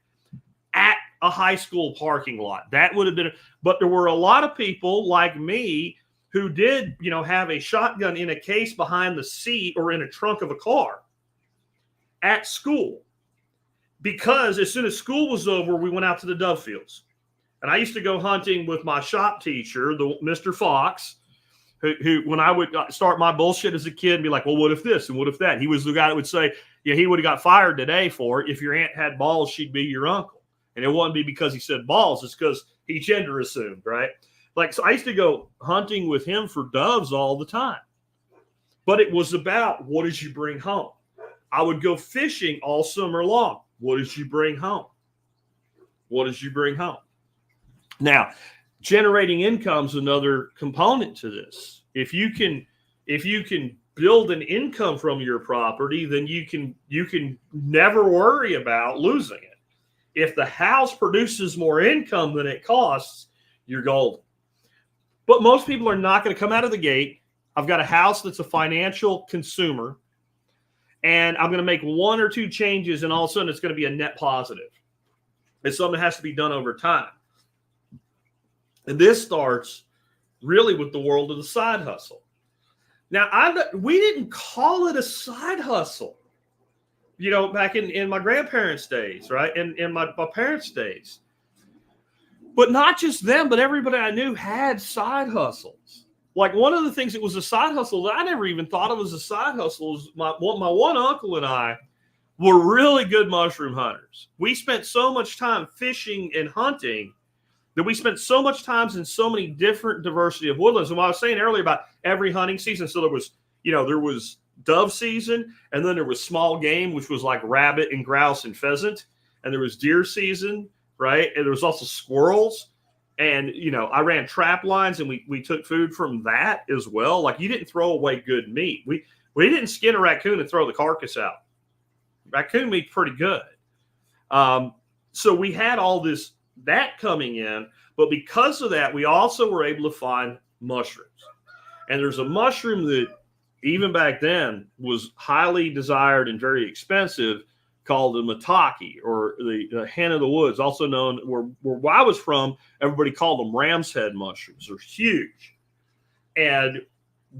at a high school parking lot. That would have been, but there were a lot of people like me who did, have a shotgun in a case behind the seat or in a trunk of a car at school. Because as soon as school was over, we went out to the dove fields. And I used to go hunting with my shop teacher, Mr. Fox, who when I would start my bullshit as a kid and be like, well, what if this and what if that? He was the guy that would say, yeah, he would have got fired today for it. If your aunt had balls, she'd be your uncle. And it wouldn't be because he said balls. It's because he gender assumed, right? So I used to go hunting with him for doves all the time. But it was about, what did you bring home? I would go fishing all summer long. What did you bring home? What did you bring home? Now, generating income is another component to this. If you can build an income from your property, then you can never worry about losing it. If the house produces more income than it costs, you're golden. But most people are not going to come out of the gate. I've got a house that's a financial consumer, and I'm going to make one or two changes, and all of a sudden it's going to be a net positive. It's something that has to be done over time. And this starts really with the world of the side hustle. Now, we didn't call it a side hustle, back in my grandparents' days, right? And in my parents' days. But not just them, but everybody I knew had side hustles. Like, one of the things that was a side hustle that I never even thought of as a side hustle is my one uncle and I were really good mushroom hunters. We spent so much time fishing and hunting that we spent so much time in so many different diversity of woodlands. And what I was saying earlier about every hunting season, so there was dove season, and then there was small game, which was like rabbit and grouse and pheasant, and there was deer season, right? And there was also squirrels. And, I ran trap lines, and we took food from that as well. Like, you didn't throw away good meat. We didn't skin a raccoon and throw the carcass out. Raccoon meat's pretty good. So we had all that coming in, but because of that, we also were able to find mushrooms. And there's a mushroom that even back then was highly desired and very expensive, called the maitake, or the hen of the woods, also known where I was from. Everybody called them ram's head mushrooms. They're huge. And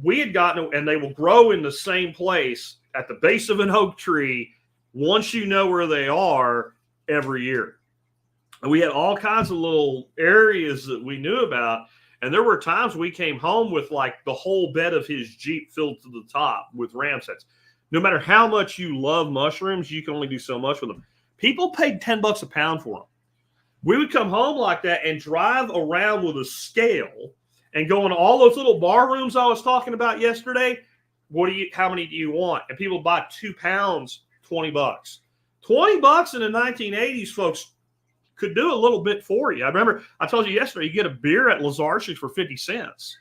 we had gotten, and they will grow in the same place at the base of an oak tree once you know where they are every year. And we had all kinds of little areas that we knew about. And there were times we came home with like the whole bed of his Jeep filled to the top with ram's heads. No matter how much you love mushrooms, you can only do so much with them. People paid $10 a pound for them. We would come home like that and drive around with a scale and go in all those little bar rooms I was talking about yesterday. How many do you want? And people buy 2 pounds, $20. $20 in the 1980s, folks, could do a little bit for you. I remember I told you yesterday, you get a beer at Lazarchik's for 50 cents.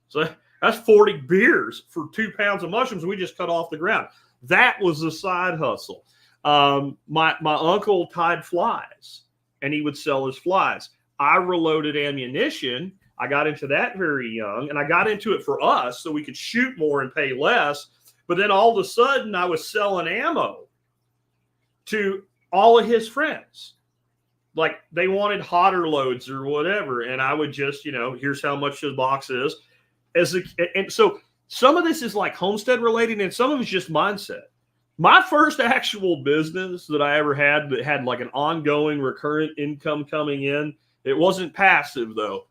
So that's 40 beers for 2 pounds of mushrooms we just cut off the ground. That was a side hustle. My uncle tied flies, and he would sell his flies. I reloaded ammunition. I got into that very young, and I got into it for us so we could shoot more and pay less. But then all of a sudden, I was selling ammo to all of his friends. Like, they wanted hotter loads or whatever, and I would just, here's how much the box is. And so Some of this is like homestead related, and some of it's just mindset. My first actual business that I ever had that had like an ongoing recurrent income coming in, it wasn't passive though.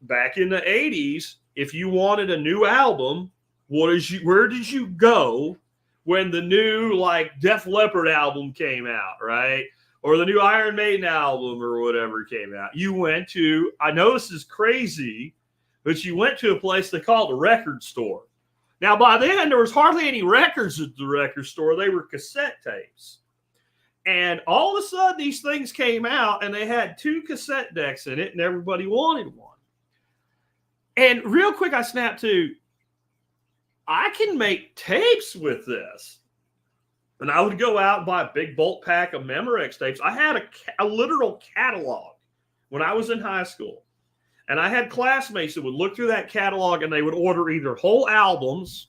Back in the 80s, if you wanted a new album, where did you go when the new like Def Leppard album came out, right? Or the new Iron Maiden album or whatever came out? You went to, I know this is crazy, but you went to a place they called a record store. Now, by then, there was hardly any records at the record store. They were cassette tapes. And all of a sudden, these things came out, and they had 2 cassette decks in it, and everybody wanted one. And real quick, I snapped to, I can make tapes with this. And I would go out and buy a big bulk pack of Memorex tapes. I had a literal catalog when I was in high school. And I had classmates that would look through that catalog and they would order either whole albums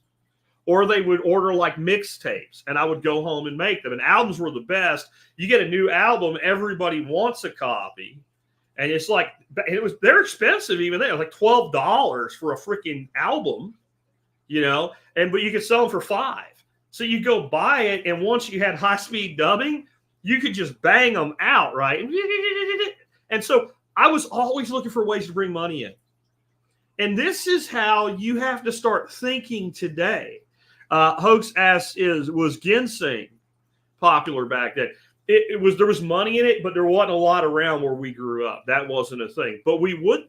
or they would order like mixtapes. And I would go home and make them. And albums were the best. You get a new album, everybody wants a copy. And it's like, they're expensive even then. It was like $12 for a freaking album, you know, but you could sell them for $5. So you go buy it. And once you had high speed dubbing, you could just bang them out, right? And so I was always looking for ways to bring money in. And this is how you have to start thinking today. Hoax asks, was ginseng popular back then? There was money in it, but there wasn't a lot around where we grew up. That wasn't a thing. But we would,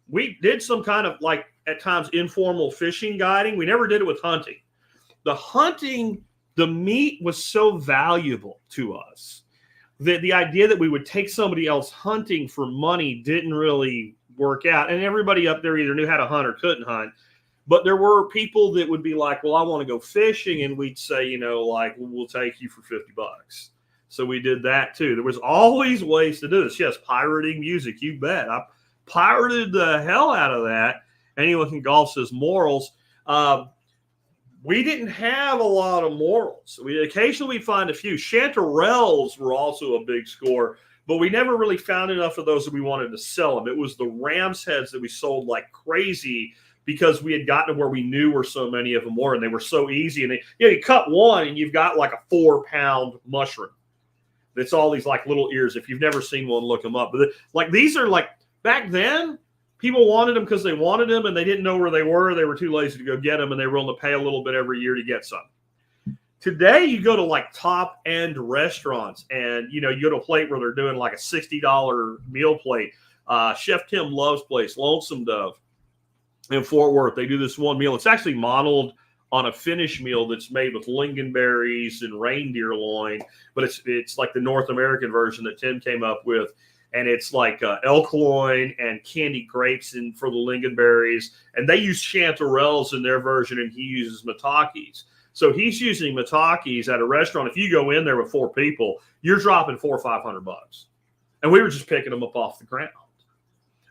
we did some kind of like at times informal fishing guiding. We never did it with hunting. The hunting, the meat was so valuable to us. The idea that we would take somebody else hunting for money didn't really work out. And everybody up there either knew how to hunt or couldn't hunt. But there were people that would be like, well, I want to go fishing. And we'd say, like, we'll take you for $50. So we did that too. There was always ways to do this. Yes, pirating music, you bet. I pirated the hell out of that. Anyone can golf says morals. We didn't have a lot of morals. Occasionally we'd find a few. Chanterelles were also a big score, but we never really found enough of those that we wanted to sell them. It was the ram's heads that we sold like crazy because we had gotten to where we knew where so many of them were, and they were so easy. And you cut one, and you've got like a 4-pound mushroom. That's all these like little ears. If you've never seen one, look them up. But like these are like back then. People wanted them because they wanted them, and they didn't know where they were. They were too lazy to go get them, and they were willing to pay a little bit every year to get some. Today, you go to like top-end restaurants, and you go to a plate where they're doing like a $60 meal plate. Chef Tim Love's place, Lonesome Dove, in Fort Worth. They do this one meal. It's actually modeled on a Finnish meal that's made with lingonberries and reindeer loin, but it's like the North American version that Tim came up with. And it's like elk loin and candied grapes for the lingonberries. And they use chanterelles in their version, and he uses matakis. So he's using matakis at a restaurant. If you go in there with 4 people, you're dropping $400 or $500. And we were just picking them up off the ground.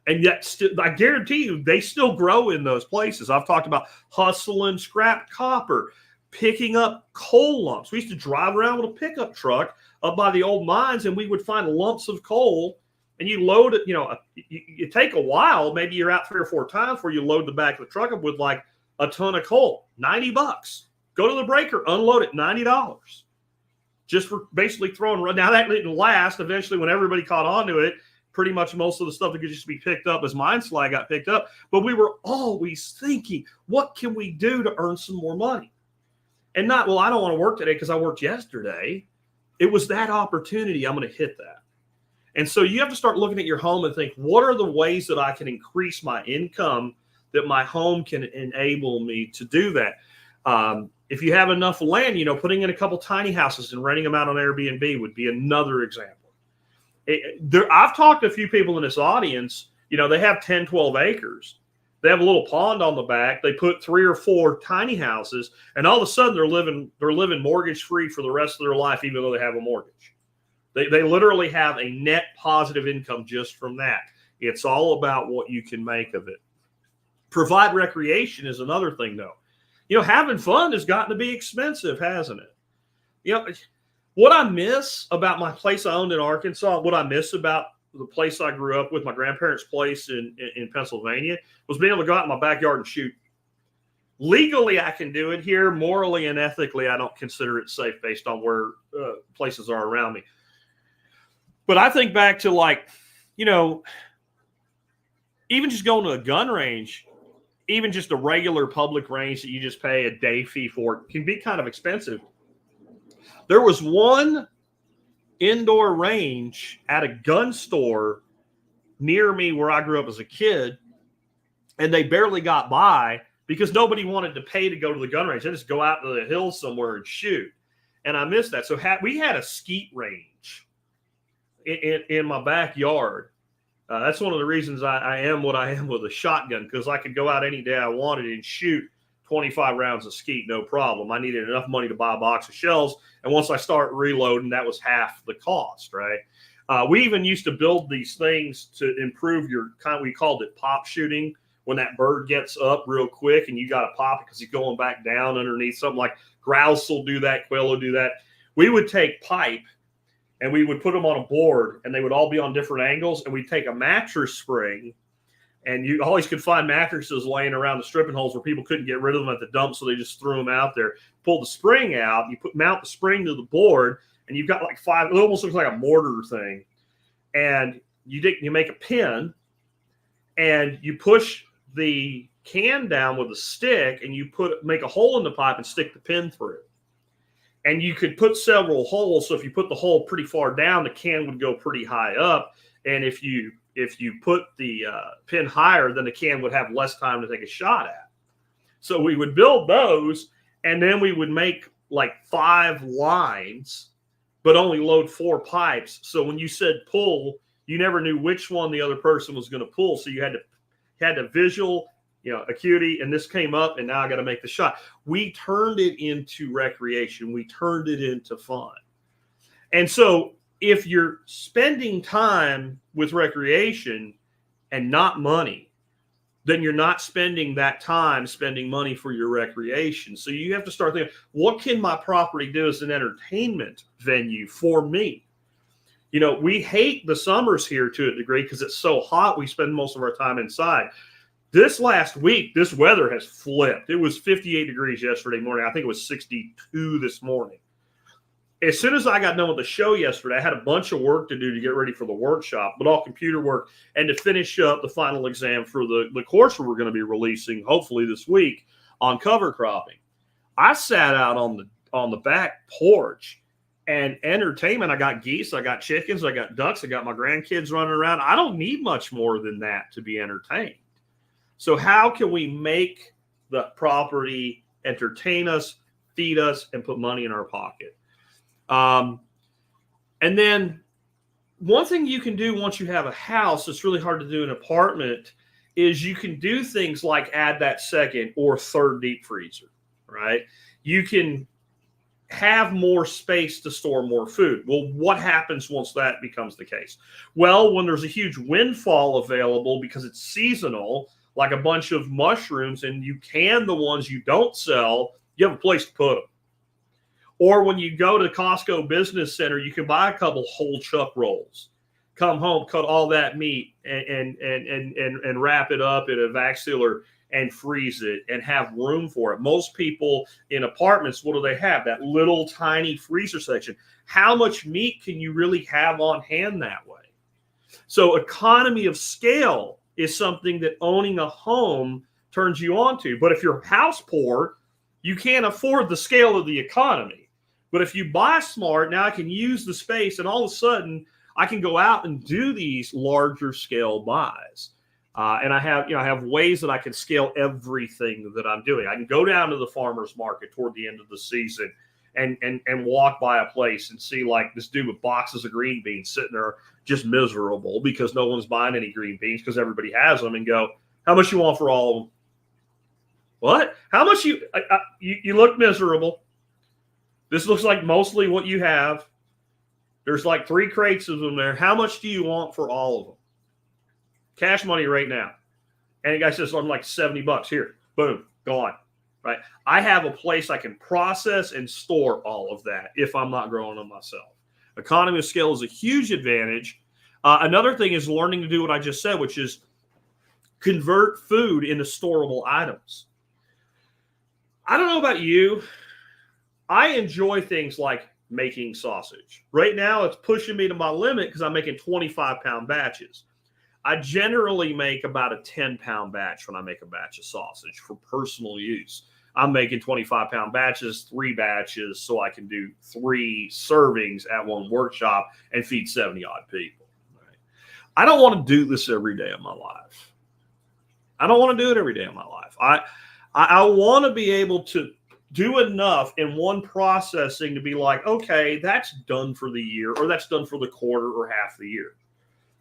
And yet, I guarantee you, they still grow in those places. I've talked about hustling scrap copper, picking up coal lumps. We used to drive around with a pickup truck up by the old mines, and we would find lumps of coal. And you load it, you take a while. Maybe you're out 3 or 4 times where you load the back of the truck up with like a ton of coal, $90. Go to the breaker, unload it, $90. Just for basically throwing. Now that didn't last. Eventually, when everybody caught on to it, pretty much most of the stuff that could just be picked up as mine slag got picked up. But we were always thinking, what can we do to earn some more money? And not, well, I don't want to work today because I worked yesterday. It was that opportunity. I'm going to hit that. And so you have to start looking at your home and think, what are the ways that I can increase my income that my home can enable me to do that? If you have enough land, putting in a couple tiny houses and renting them out on Airbnb would be another example. I've talked to a few people in this audience, they have 10, 12 acres. They have a little pond on the back. They put 3 or 4 tiny houses, and all of a sudden they're living mortgage free for the rest of their life, even though they have a mortgage. They literally have a net positive income just from that. It's all about what you can make of it. Provide recreation is another thing, though. Having fun has gotten to be expensive, hasn't it? What I miss about my place I owned in Arkansas, what I miss about the place I grew up with, my grandparents' place in Pennsylvania, was being able to go out in my backyard and shoot. Legally, I can do it here. Morally and ethically, I don't consider it safe based on where places are around me. But I think back to, like, you know, even just going to a gun range, even just a regular public range that you just pay a day fee for, can be kind of expensive. There was one indoor range at a gun store near me where I grew up as a kid, and they barely got by because nobody wanted to pay to go to the gun range. They just go out to the hills somewhere and shoot. And I missed that. So we had a skeet range in my backyard. That's one of the reasons I am what I am with a shotgun, because I could go out any day I wanted and shoot 25 rounds of skeet, no problem. I needed enough money to buy a box of shells. And once I start reloading, that was half the cost, right? We even used to build these things to improve your we called it pop shooting. When that bird gets up real quick and you got to pop it because he's going back down underneath something, like grouse will do that, quail will do that. We would take pipe and we would put them on a board, and they would all be on different angles. And we'd take a mattress spring, and you always could find mattresses laying around the stripping holes where people couldn't get rid of them at the dump, so they just threw them out there. Pull the spring out, you mount the spring to the board, and you've got like five. It almost looks like a mortar thing. And you make a pin, and you push the can down with a stick, and you make a hole in the pipe and stick the pin through. And you could put several holes. So if you put the hole pretty far down, the can would go pretty high up. And if you put the pin higher, then the can would have less time to take a shot at. So we would build those, and then we would make like 5 lines, but only load 4 pipes. So when you said pull, you never knew which one the other person was going to pull. So you had to visual, acuity, and this came up, and now I got to make the shot. We turned it into recreation. We turned it into fun. And so if you're spending time with recreation and not money, then you're not spending that time spending money for your recreation. So you have to start thinking, what can my property do as an entertainment venue for me? We hate the summers here to a degree because it's so hot. We spend most of our time inside. This last week, this weather has flipped. It was 58 degrees yesterday morning. I think it was 62 this morning. As soon as I got done with the show yesterday, I had a bunch of work to do to get ready for the workshop, but all computer work, and to finish up the final exam for the course we're going to be releasing hopefully this week on cover cropping. I sat out on the back porch and entertainment. I got geese, I got chickens, I got ducks, I got my grandkids running around. I don't need much more than that to be entertained. So how can we make the property entertain us, feed us, and put money in our pocket? And then one thing you can do once you have a house that's really hard to do in an apartment is you can do things like add that second or third deep freezer, right? You can have more space to store more food. Well, what happens once that becomes the case? Well, when there's a huge windfall available because it's seasonal, like a bunch of mushrooms, and you can the ones you don't sell, you have a place to put them. Or when you go to Costco Business Center, you can buy a couple whole chuck rolls, come home, cut all that meat, and wrap it up in a vac sealer and freeze it and have room for it. Most people in apartments, what do they have? That little tiny freezer section. How much meat can you really have on hand that way? So economy of scale is something that owning a home turns you on to. But if you're house poor, you can't afford the scale of the economy. But if you buy smart, now I can use the space, and all of a sudden I can go out and do these larger scale buys. And I have ways that I can scale everything that I'm doing. I can go down to the farmer's market toward the end of the season and walk by a place and see like this dude with boxes of green beans sitting there just miserable because no one's buying any green beans because everybody has them, and go, how much you want for all of them? What? How much you look miserable. This looks like mostly what you have. There's like 3 crates of them there. How much do you want for all of them? Cash money right now. And the guy says, I'm like $70. Here, boom, gone. Right? I have a place I can process and store all of that if I'm not growing them myself. Economy of scale is a huge advantage. Another thing is learning to do what I just said, which is convert food into storable items. I don't know about you. I enjoy things like making sausage. Right now, it's pushing me to my limit because I'm making 25-pound batches. I generally make about a 10-pound batch when I make a batch of sausage for personal use. I'm making 25-pound batches, 3 batches, so I can do 3 servings at one workshop and feed 70 odd people. Right? I don't want to do this every day of my life. I don't want to do it every day of my life. I want to be able to do enough in one processing to be like, okay, that's done for the year, or that's done for the quarter or half the year.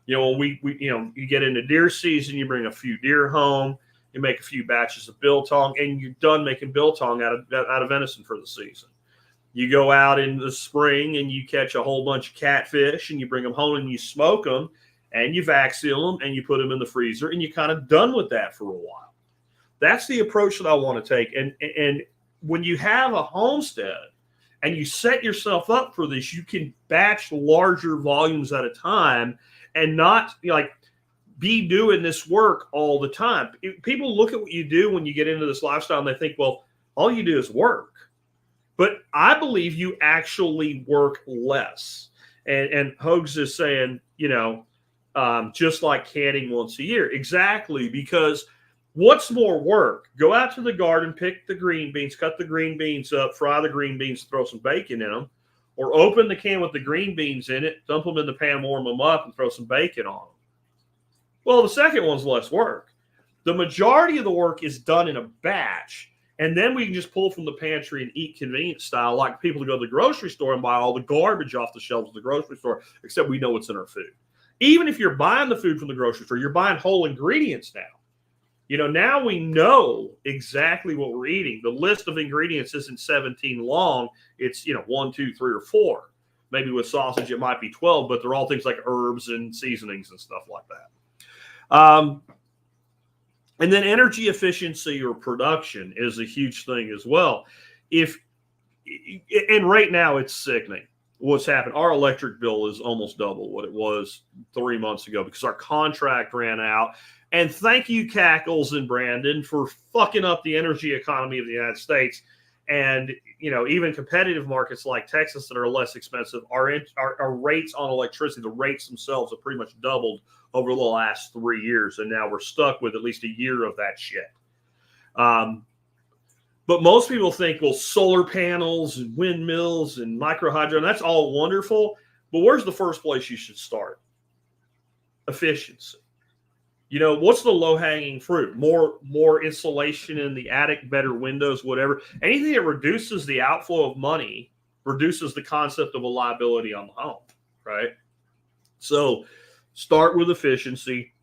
You know, when we you get into deer season, you bring a few deer home, you make a few batches of biltong, and you're done making biltong out of venison for the season. You go out in the spring and you catch a whole bunch of catfish, and you bring them home and you smoke them, and you vac seal them, and you put them in the freezer, and you're kind of done with that for a while. That's the approach that I want to take. And when you have a homestead and you set yourself up for this, you can batch larger volumes at a time and not be doing this work all the time. People look at what you do when you get into this lifestyle and they think, well, all you do is work. But I believe you actually work less. And Hogs is saying, just like canning once a year. Exactly, because what's more work? Go out to the garden, pick the green beans, cut the green beans up, fry the green beans, throw some bacon in them, or open the can with the green beans in it, dump them in the pan, warm them up, and throw some bacon on them. Well, the second one's less work. The majority of the work is done in a batch, and then we can just pull from the pantry and eat convenience style, like people who go to the grocery store and buy all the garbage off the shelves of the grocery store, except we know what's in our food. Even if you're buying the food from the grocery store, you're buying whole ingredients now. Now we know exactly what we're eating. The list of ingredients isn't 17 long. It's, 1, 2, 3, or 4. Maybe with sausage, it might be 12, but they're all things like herbs and seasonings and stuff like that. And then energy efficiency or production is a huge thing as well. And right now it's sickening what's happened. Our electric bill is almost double what it was 3 months ago because our contract ran out. And thank you, Cackles and Brandon, for fucking up the energy economy of the United States. And, even competitive markets like Texas that are less expensive, our rates on electricity, the rates themselves have pretty much doubled over the last 3 years. And now we're stuck with at least a year of that shit. But most people think, well, solar panels and windmills and microhydro, and that's all wonderful. But where's the first place you should start? Efficiency. What's the low-hanging fruit? More insulation in the attic, better windows, whatever. Anything that reduces the outflow of money reduces the concept of a liability on the home, right? So start with efficiency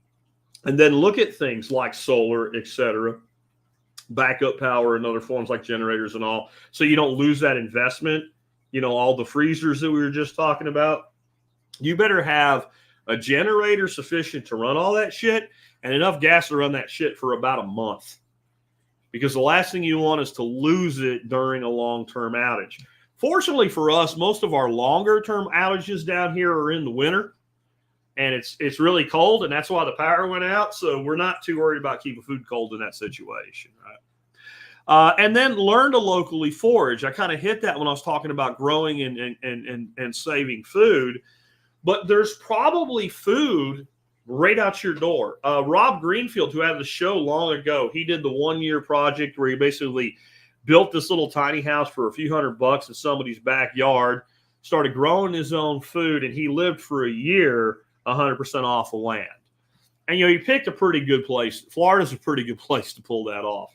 and then look at things like solar, et cetera, backup power and other forms like generators and all, so you don't lose that investment. All the freezers that we were just talking about. You better have a generator sufficient to run all that shit and enough gas to run that shit for about a month. Because the last thing you want is to lose it during a long-term outage. Fortunately for us, most of our longer-term outages down here are in the winter. And it's really cold, and that's why the power went out. So we're not too worried about keeping food cold in that situation, right? And then learn to locally forage. I kind of hit that when I was talking about growing and saving food. But there's probably food right out your door. Rob Greenfield, who had the show long ago, he did the 1-year project where he basically built this little tiny house for a few $100 in somebody's backyard, started growing his own food, and he lived for a year 100% off the land. And, he picked a pretty good place. Florida's a pretty good place to pull that off.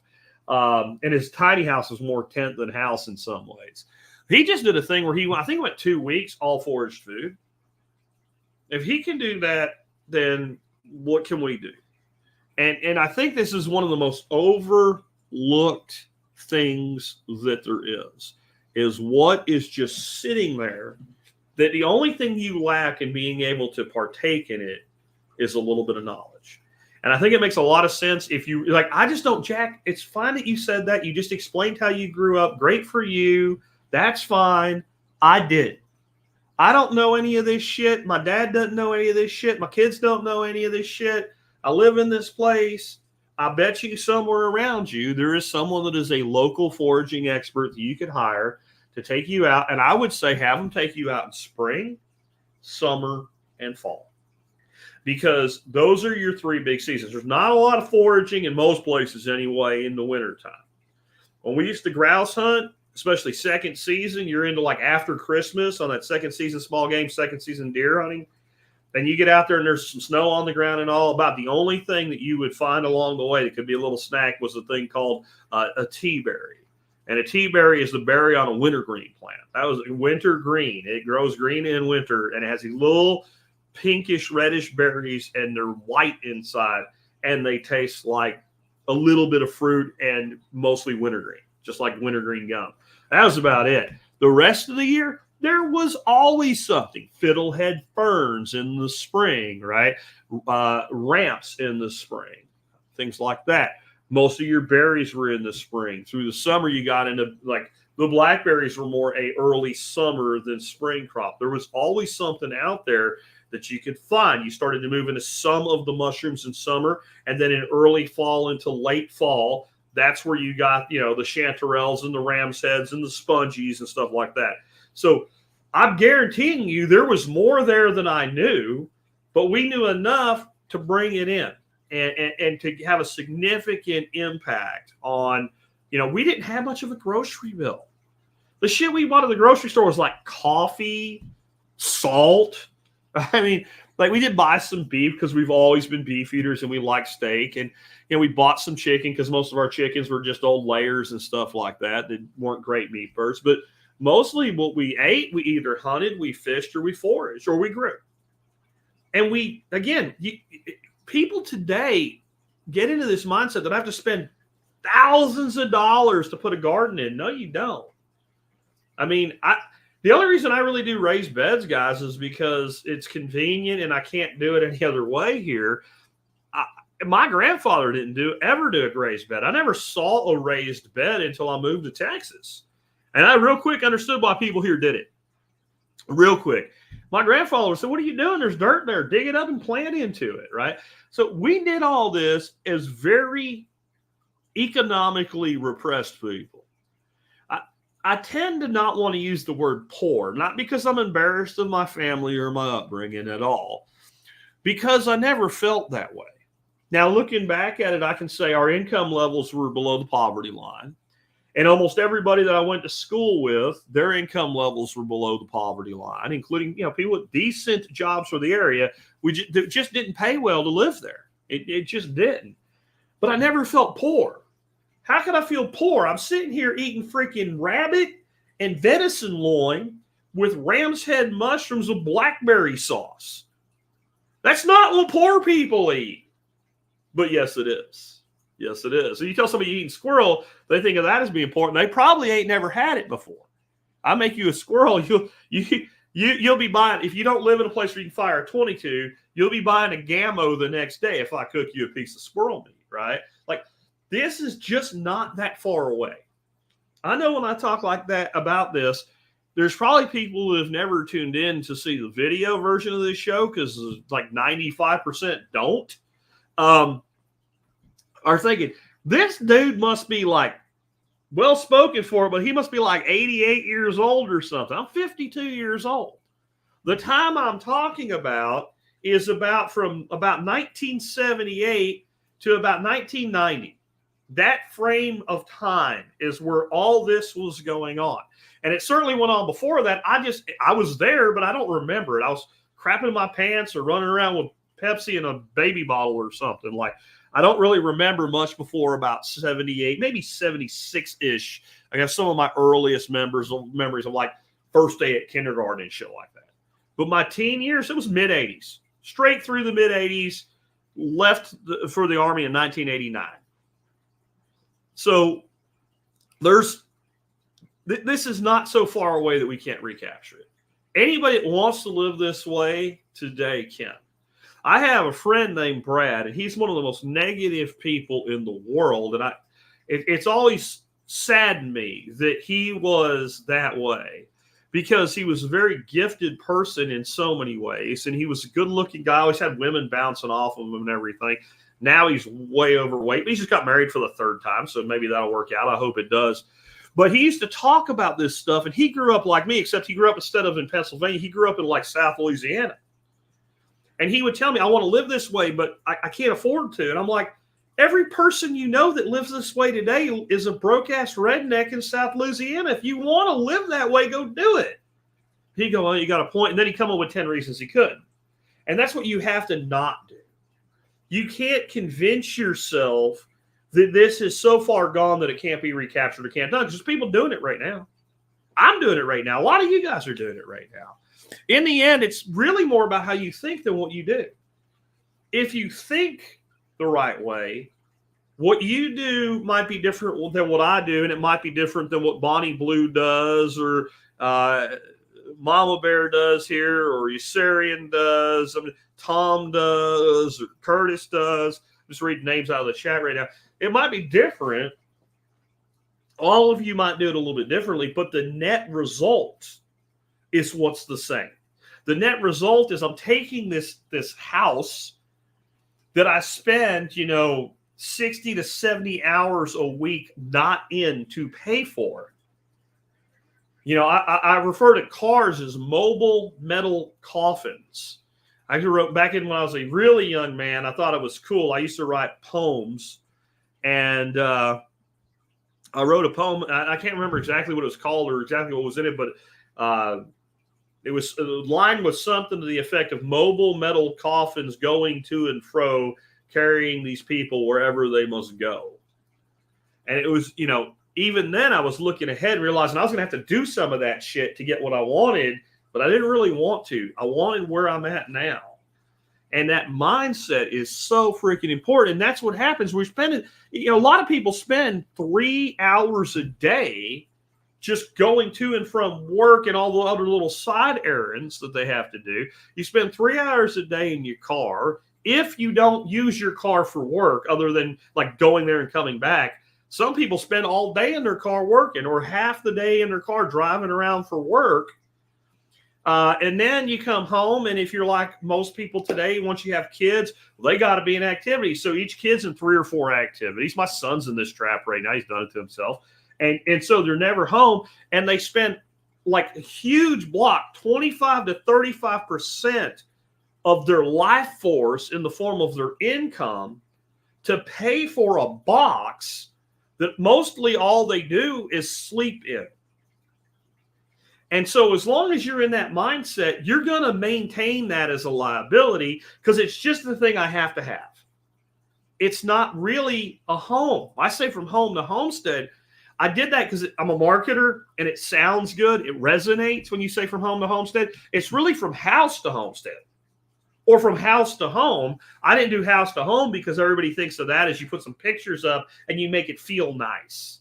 And his tiny house is more tent than house in some ways. He just did a thing where I think he went 2 weeks, all foraged food. If he can do that, then what can we do? And I think this is one of the most overlooked things that there is what is just sitting there, that the only thing you lack in being able to partake in it is a little bit of knowledge. And I think it makes a lot of sense if you like, I just don't, Jack, it's fine that you said that. You just explained how you grew up. Great for you. That's fine. I did. I don't know any of this shit. My dad doesn't know any of this shit. My kids don't know any of this shit. I live in this place. I bet you somewhere around you, there is someone that is a local foraging expert that you could hire to take you out. And I would say have them take you out in spring, summer, and fall. Because those are your three big seasons. There's not a lot of foraging in most places anyway in the wintertime. When we used to grouse hunt, especially second season, you're into like after Christmas on that second season small game, second season deer hunting. And you get out there and there's some snow on the ground and all. About the only thing that you would find along the way that could be a little snack was a thing called a tea berry. And a tea berry is the berry on a wintergreen plant. That was winter green. It grows green in winter, and it has these little pinkish reddish berries, and they're white inside, and they taste like a little bit of fruit and mostly wintergreen, just like wintergreen gum. That was about it. The rest of the year, there was always something. Fiddlehead ferns in the spring, right? Ramps in the spring, things like that. Most of your berries were in the spring. Through the summer, you got into like the blackberries were more a early summer than spring crop. There was always something out there that you could find. You started to move into some of the mushrooms in summer, and then in early fall into late fall, that's where you got, the chanterelles and the ram's heads and the spongies and stuff like that. So I'm guaranteeing you there was more there than I knew, but we knew enough to bring it in and to have a significant impact on, we didn't have much of a grocery bill. The shit we bought at the grocery store was like coffee, salt. I mean, like we did buy some beef because we've always been beef eaters and we like steak. And, we bought some chicken because most of our chickens were just old layers and stuff like that weren't great meat birds. But mostly what we ate, we either hunted, we fished, or we foraged, or we grew. And people today get into this mindset that I have to spend thousands of dollars to put a garden in. No, you don't. I mean, the only reason I really do raised beds, guys, is because it's convenient and I can't do it any other way here. My grandfather didn't ever do a raised bed. I never saw a raised bed until I moved to Texas. And I real quick understood why people here did it. Real quick. My grandfather said, what are you doing? There's dirt there. Dig it up and plant into it, right? So we did all this as very economically repressed people. I tend to not want to use the word poor, not because I'm embarrassed of my family or my upbringing at all, because I never felt that way. Now, looking back at it, I can say our income levels were below the poverty line. And almost everybody that I went to school with, their income levels were below the poverty line, including, people with decent jobs for the area. It just didn't pay well to live there. It just didn't. But I never felt poor. How could I feel poor? I'm sitting here eating freaking rabbit and venison loin with ram's head mushrooms with blackberry sauce. That's not what poor people eat. But yes, it is. Yes, it is. So you tell somebody you're eating squirrel, they think of that as being important. They probably ain't never had it before. I make you a squirrel, you'll be buying, if you don't live in a place where you can fire a 22, you'll be buying a Gammo the next day if I cook you a piece of squirrel meat, right? Like, this is just not that far away. I know when I talk like that about this, there's probably people who have never tuned in to see the video version of this show because like 95% don't. Are thinking, this dude must be like well spoken for, but he must be like 88 years old or something. I'm 52 years old. The time I'm talking about is from about 1978 to about 1990. That frame of time is where all this was going on. And it certainly went on before that. I was there, but I don't remember it. I was crapping my pants or running around with Pepsi in a baby bottle or something. Like, I don't really remember much before about 78, maybe 76-ish. I have some of my earliest memories of like first day at kindergarten and shit like that. But my teen years, it was mid-80s. Straight through the mid-80s, left for the Army in 1989. So this is not so far away that we can't recapture it. Anybody that wants to live this way today can. I have a friend named Brad, and he's one of the most negative people in the world. And it's always saddened me that he was that way because he was a very gifted person in so many ways. And he was a good-looking guy, always had women bouncing off of him and everything. Now he's way overweight. But he just got married for the third time, so maybe that'll work out. I hope it does. But he used to talk about this stuff, and he grew up like me, except he grew up instead of in Pennsylvania, he grew up in like South Louisiana. And he would tell me, I want to live this way, but I can't afford to. And I'm like, every person you know that lives this way today is a broke-ass redneck in South Louisiana. If you want to live that way, go do it. He'd go, well, you got a point. And then he'd come up with 10 reasons he couldn't. And that's what you have to not do. You can't convince yourself that this is so far gone that it can't be recaptured or can't done. Because there's people doing it right now. I'm doing it right now. A lot of you guys are doing it right now. In the end, it's really more about how you think than what you do. If you think the right way, what you do might be different than what I do, and it might be different than what Bonnie Blue does, or Mama Bear does here, or Usarian does, Tom does, or Curtis does. I'm just reading names out of the chat right now. It might be different. All of you might do it a little bit differently, but the net result is what's the same. The net result is I'm taking this house that I spend, 60 to 70 hours a week not in to pay for. I refer to cars as mobile metal coffins. I grew up back in when I was a really young man. I thought it was cool. I used to write poems, and I wrote a poem. I can't remember exactly what it was called or exactly what was in it, but it was line was something to the effect of mobile metal coffins going to and fro, carrying these people wherever they must go. And it was, even then I was looking ahead, realizing I was going to have to do some of that shit to get what I wanted, but I didn't really want to. I wanted where I'm at now. And that mindset is so freaking important. And that's what happens. We're spending, a lot of people spend 3 hours a day just going to and from work and all the other little side errands that they have to do. You spend 3 hours a day in your car. If you don't use your car for work, other than like going there and coming back, some people spend all day in their car working, or half the day in their car driving around for work. And then you come home, and if you're like most people today, once you have kids, they got to be in activity. So each kid's in 3 or 4 activities. My son's in this trap right now. He's done it to himself. And so they're never home, and they spend like a huge block, 25 to 35% of their life force in the form of their income to pay for a box that mostly all they do is sleep in. And so as long as you're in that mindset, you're going to maintain that as a liability because it's just the thing I have to have. It's not really a home. I say from home to homestead. I did that because I'm a marketer and it sounds good. It resonates when you say from home to homestead. It's really from house to homestead or from house to home. I didn't do house to home because everybody thinks of that as you put some pictures up and you make it feel nice.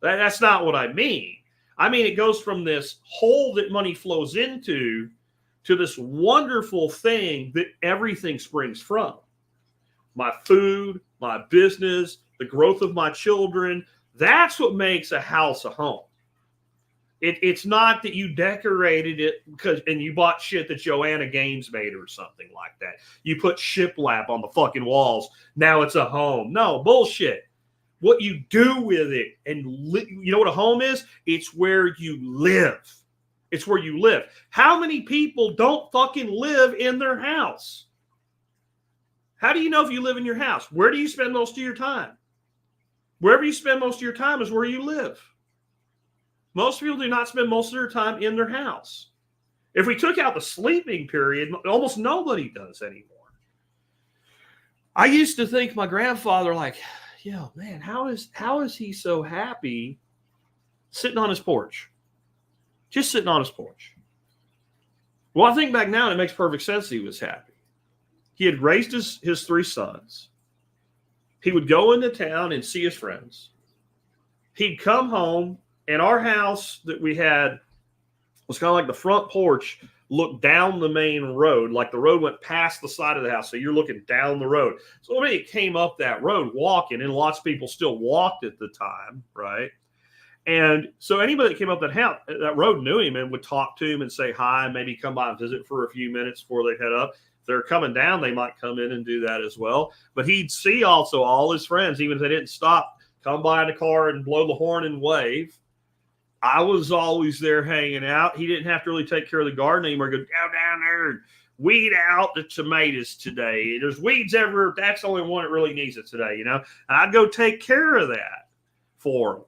That's not what I mean. I mean, it goes from this hole that money flows into to this wonderful thing that everything springs from. My food, my business, the growth of my children. That's what makes a house a home. It's not that you decorated it and you bought shit that Joanna Gaines made or something like that. You put shiplap on the fucking walls. Now it's a home. No, bullshit. What you do with it, and you know what a home is? It's where you live. It's where you live. How many people don't fucking live in their house? How do you know if you live in your house? Where do you spend most of your time? Wherever you spend most of your time is where you live. Most people do not spend most of their time in their house. If we took out the sleeping period, almost nobody does anymore. I used to think my grandfather, like, yo, man, how is he so happy sitting on his porch? Just sitting on his porch. Well, I think back now and it makes perfect sense that he was happy. He had raised his 3 sons. He would go into town and see his friends. He'd come home, and our house that we had was kind of like the front porch looked down the main road, like the road went past the side of the house. So you're looking down the road. So when it came up that road walking, and lots of people still walked at the time, right? And so anybody that came up that road knew him and would talk to him and say hi, maybe come by and visit for a few minutes before they head up. If they're coming down, they might come in and do that as well. But he'd see also all his friends, even if they didn't stop, come by in the car and blow the horn and wave. I was always there hanging out. He didn't have to really take care of the garden anymore. Go down there and weed out the tomatoes today. There's weeds everywhere. That's the only one that really needs it today, you know. And I'd go take care of that for him.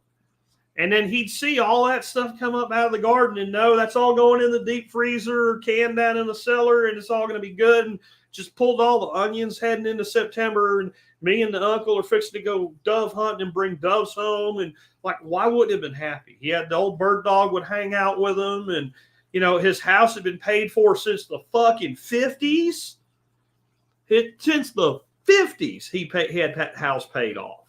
And then he'd see all that stuff come up out of the garden and know that's all going in the deep freezer or canned down in the cellar, and it's all going to be good. And just pulled all the onions heading into September, and me and the uncle are fixing to go dove hunting and bring doves home. And like, why wouldn't he have been happy? He had the old bird dog would hang out with him, and you know, his house had been paid for since the fucking 50s. Since the 50s, he had that house paid off.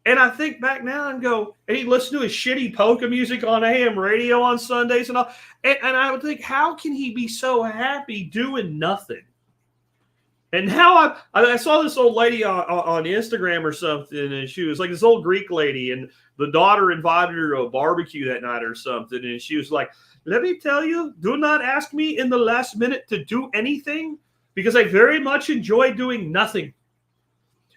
And I think back now and go, and he'd listen to his shitty polka music on AM radio on Sundays and all. And I would think, how can he be so happy doing nothing? And now I saw this old lady on Instagram or something, and she was like this old Greek lady, and the daughter invited her to a barbecue that night or something. And she was like, let me tell you, do not ask me in the last minute to do anything, because I very much enjoy doing nothing.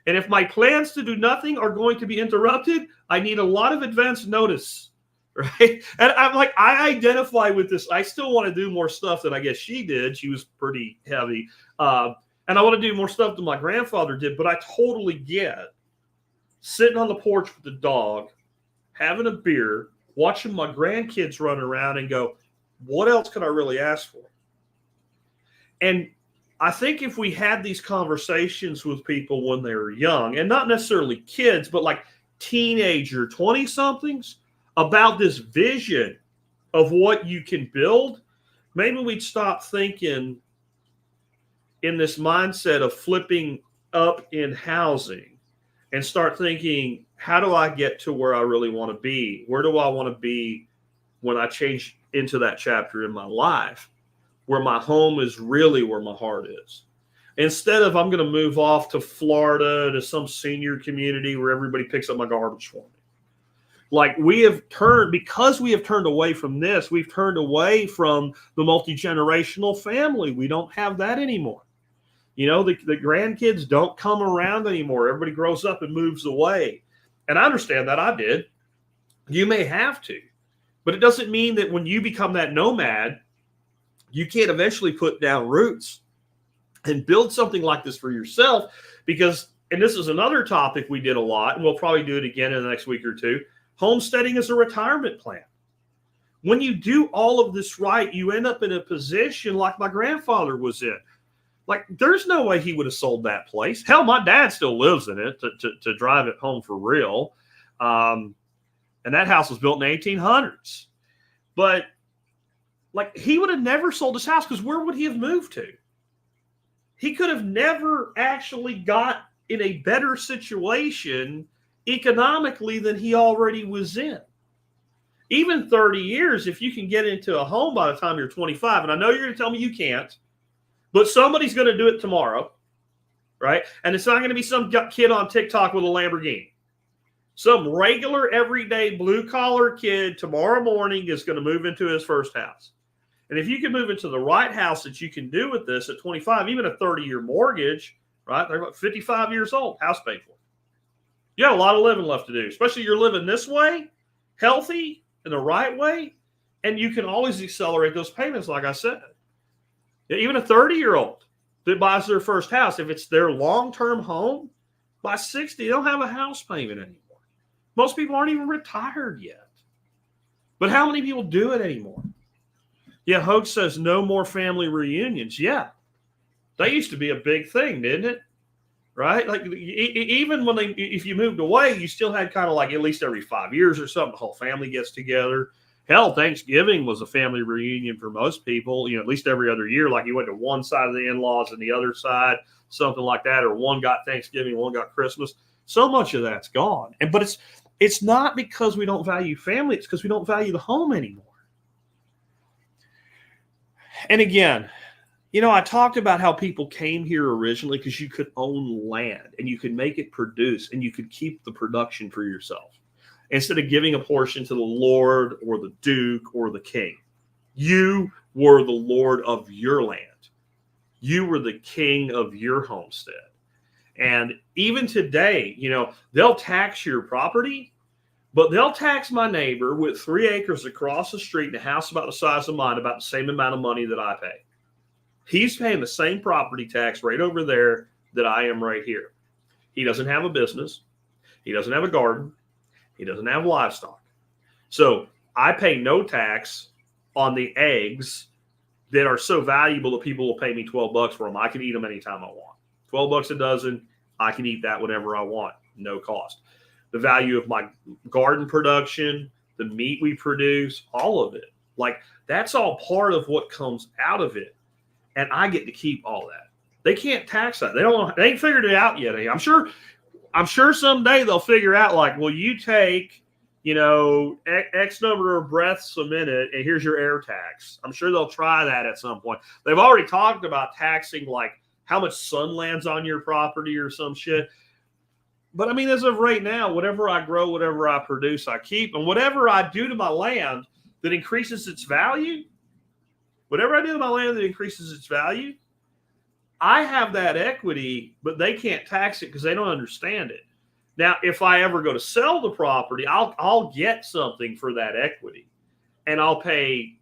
And if my plans to do nothing are going to be interrupted, I need a lot of advance notice, right? And I'm like, I identify with this. I still want to do more stuff than I guess she did. She was pretty heavy. And I want to do more stuff than my grandfather did. But I totally get sitting on the porch with the dog, having a beer, watching my grandkids run around and go, what else could I really ask for? And I think if we had these conversations with people when they were young, and not necessarily kids, but like teenager, 20-somethings, about this vision of what you can build, maybe we'd stop thinking in this mindset of flipping up in housing and start thinking, how do I get to where I really want to be? Where do I want to be when I change into that chapter in my life, where my home is really where my heart is? Instead of I'm going to move off to Florida to some senior community where everybody picks up my garbage for me. Like because we have turned away from this, we've turned away from the multi-generational family. We don't have that anymore. You know, the grandkids don't come around anymore. Everybody grows up and moves away. And I understand that. I did. You may have to. But it doesn't mean that when you become that nomad, you can't eventually put down roots and build something like this for yourself. Because, and this is another topic we did a lot, and we'll probably do it again in the next week or two, homesteading is a retirement plan. When you do all of this right, you end up in a position like my grandfather was in. Like, there's no way he would have sold that place. Hell, my dad still lives in it to drive it home for real. And that house was built in the 1800s. But, like, he would have never sold his house, because where would he have moved to? He could have never actually got in a better situation economically than he already was in. Even 30 years, if you can get into a home by the time you're 25, and I know you're going to tell me you can't, but somebody's going to do it tomorrow, right? And it's not going to be some kid on TikTok with a Lamborghini. Some regular, everyday, blue-collar kid tomorrow morning is going to move into his first house. And if you can move into the right house that you can do with this at 25, even a 30-year mortgage, right? They're about 55 years old, house paid for. You got a lot of living left to do, especially you're living this way, healthy, in the right way, and you can always accelerate those payments, like I said. Even a 30-year-old that buys their first house, if it's their long-term home, by 60, they don't have a house payment anymore. Most people aren't even retired yet. But how many people do it anymore? Yeah, Hogue says no more family reunions. Yeah, they used to be a big thing, didn't it? Right? Like, even when if you moved away, you still had kind of like at least every 5 years or something, the whole family gets together. Hell, Thanksgiving was a family reunion for most people, you know, at least every other year. Like, you went to one side of the in-laws and the other side, something like that, or one got Thanksgiving, one got Christmas. So much of that's gone. But it's not because we don't value family, it's because we don't value the home anymore. And again, you know, I talked about how people came here originally because you could own land and you could make it produce and you could keep the production for yourself instead of giving a portion to the Lord or the Duke or the King. You were the Lord of your land. You were the king of your homestead. And even today, they'll tax your property, but they'll tax my neighbor with 3 acres across the street and a house about the size of mine, about the same amount of money that I pay. He's paying the same property tax right over there that I am right here. He doesn't have a business. He doesn't have a garden. He doesn't have livestock. So I pay no tax on the eggs that are so valuable that people will pay me $12 for them. I can eat them anytime I want. $12 a dozen. I can eat that whenever I want. No cost. The value of my garden production, the meat we produce, all of it. Like, that's all part of what comes out of it. And I get to keep all that. They can't tax that. They ain't figured it out yet. I'm sure someday they'll figure out, like, well, you take, X number of breaths a minute, and here's your air tax. I'm sure they'll try that at some point. They've already talked about taxing, like, how much sun lands on your property or some shit. But I mean, as of right now, whatever I grow, whatever I produce, I keep. And whatever I do to my land that increases its value, I have that equity, but they can't tax it because they don't understand it. Now, if I ever go to sell the property, I'll get something for that equity, and I'll pay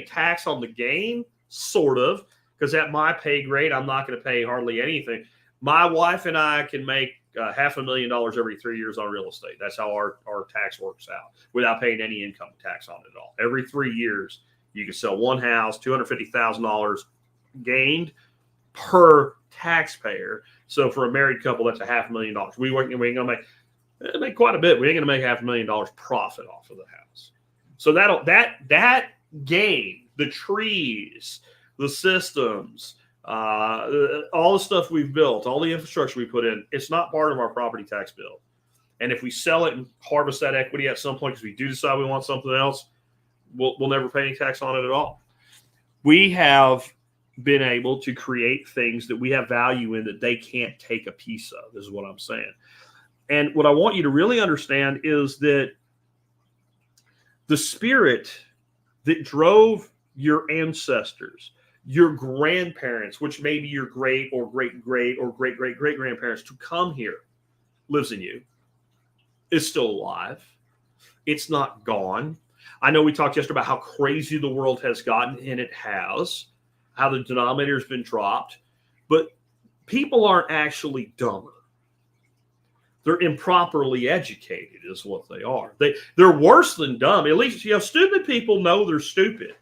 tax on the gain, sort of, because at my pay grade, I'm not going to pay hardly anything. My wife and I can make $500,000 every 3 years on real estate. That's how our tax works out, without paying any income tax on it at all. Every 3 years, you can sell one house, $250,000 gained per taxpayer. So for a married couple, that's $500,000. We ain't going to make quite a bit. We ain't going to make $500,000 profit off of the house. So that gain, the trees, the systems, all the stuff we've built, all the infrastructure we put in, it's not part of our property tax bill. And if we sell it and harvest that equity at some point, because we do decide we want something else, we'll never pay any tax on it at all. We have been able to create things that we have value in that they can't take a piece of, is what I'm saying. And what I want you to really understand is that the spirit that drove your ancestors, your grandparents, which may be your great or great-great or great-great-great-grandparents, to come here, lives in you, is still alive. It's not gone. I know we talked yesterday about how crazy the world has gotten, and it has, how the denominator has been dropped, but people aren't actually dumber. They're improperly educated is what they are. They're worse than dumb. At least, stupid people know they're stupid.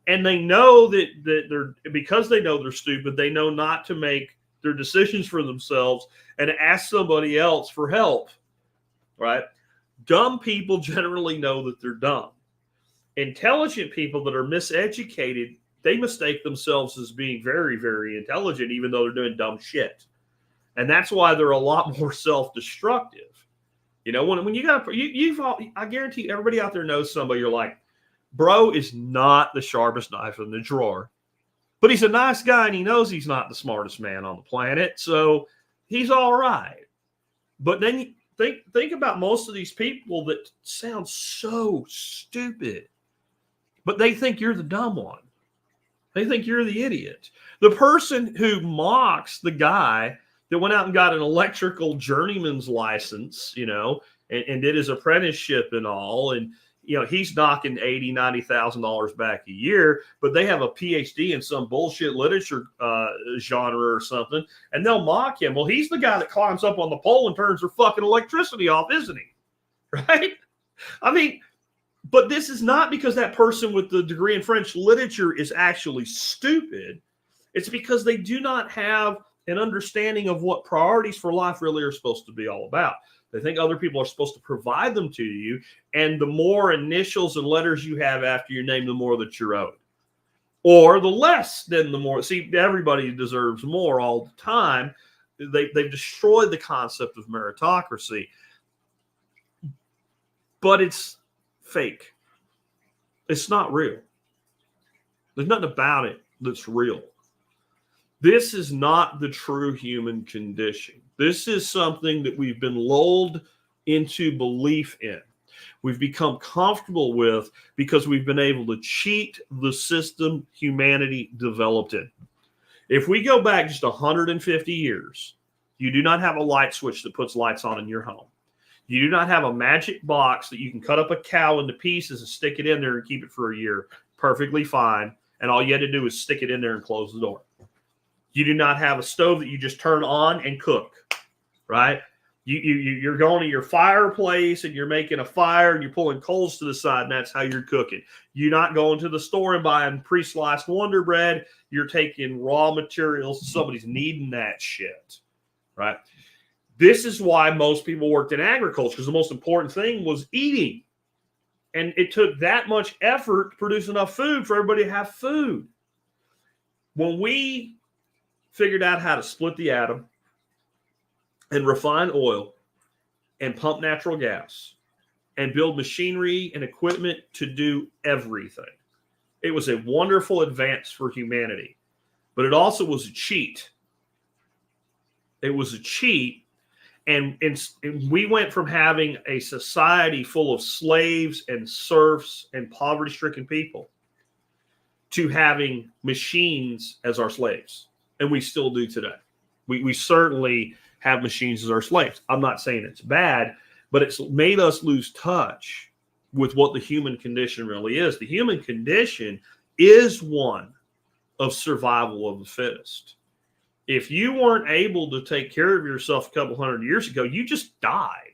And they know that they're, because they know they're stupid, they know not to make their decisions for themselves and to ask somebody else for help, right? Dumb people generally know that they're dumb. Intelligent people that are miseducated, they mistake themselves as being very, very intelligent, even though they're doing dumb shit. And that's why they're a lot more self-destructive. When you got, I guarantee everybody out there knows somebody you're like, bro is not the sharpest knife in the drawer, but he's a nice guy and he knows he's not the smartest man on the planet. So he's all right. But then you think about most of these people that sound so stupid, but they think you're the dumb one. They think you're the idiot. The person who mocks the guy that went out and got an electrical journeyman's license, and did his apprenticeship and all, and he's knocking $80,000, $90,000 back a year, but they have a PhD in some bullshit literature genre or something, and they'll mock him. Well, he's the guy that climbs up on the pole and turns their fucking electricity off, isn't he? Right? I mean, but this is not because that person with the degree in French literature is actually stupid. It's because they do not have an understanding of what priorities for life really are supposed to be all about. They think other people are supposed to provide them to you. And the more initials and letters you have after your name, the more that you're owed. Or the less than the more. See, everybody deserves more all the time. They've destroyed the concept of meritocracy. But it's fake. It's not real. There's nothing about it that's real. This is not the true human condition. This is something that we've been lulled into belief in. We've become comfortable with because we've been able to cheat the system humanity developed in. If we go back just 150 years, you do not have a light switch that puts lights on in your home. You do not have a magic box that you can cut up a cow into pieces and stick it in there and keep it for a year perfectly fine. And all you had to do is stick it in there and close the door. You do not have a stove that you just turn on and cook, right? You're going to your fireplace and you're making a fire and you're pulling coals to the side, and that's how you're cooking. You're not going to the store and buying pre-sliced Wonder Bread. You're taking raw materials. Somebody's needing that shit, right? This is why most people worked in agriculture, because the most important thing was eating. And it took that much effort to produce enough food for everybody to have food. When we figured out how to split the atom and refine oil and pump natural gas and build machinery and equipment to do everything, it was a wonderful advance for humanity. But it also was a cheat. It was a cheat. And we went from having a society full of slaves and serfs and poverty-stricken people to having machines as our slaves. And we still do today. We certainly have machines as our slaves. I'm not saying it's bad, but it's made us lose touch with what the human condition really is. The human condition is one of survival of the fittest. If you weren't able to take care of yourself a couple hundred years ago, you just died.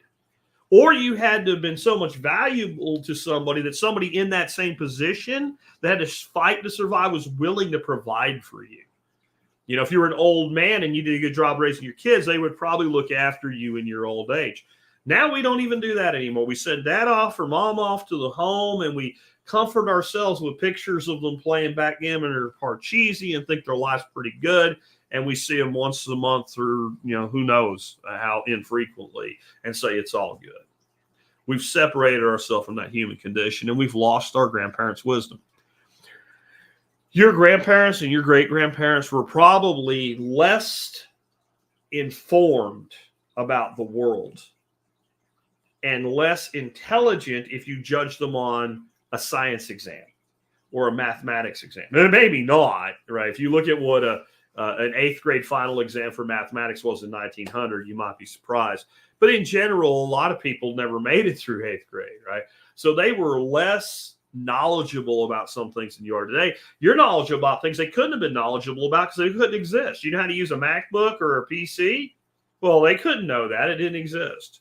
Or you had to have been so much valuable to somebody that somebody in that same position that had to fight to survive was willing to provide for you. You know, if you were an old man and you did a good job raising your kids, they would probably look after you in your old age. Now we don't even do that anymore. We send dad off or mom off to the home, and we comfort ourselves with pictures of them playing backgammon or Parcheesi and think their life's pretty good. And we see them once a month or, who knows how infrequently, and say it's all good. We've separated ourselves from that human condition, and we've lost our grandparents' wisdom. Your grandparents and your great-grandparents were probably less informed about the world and less intelligent if you judge them on a science exam or a mathematics exam. And maybe not, right? If you look at what an eighth grade final exam for mathematics was in 1900, you might be surprised. But in general, a lot of people never made it through eighth grade, right? So they were less knowledgeable about some things than you are today. You're knowledgeable about things they couldn't have been knowledgeable about because they couldn't exist. You know how to use a MacBook or a PC? Well, they couldn't know that. It didn't exist.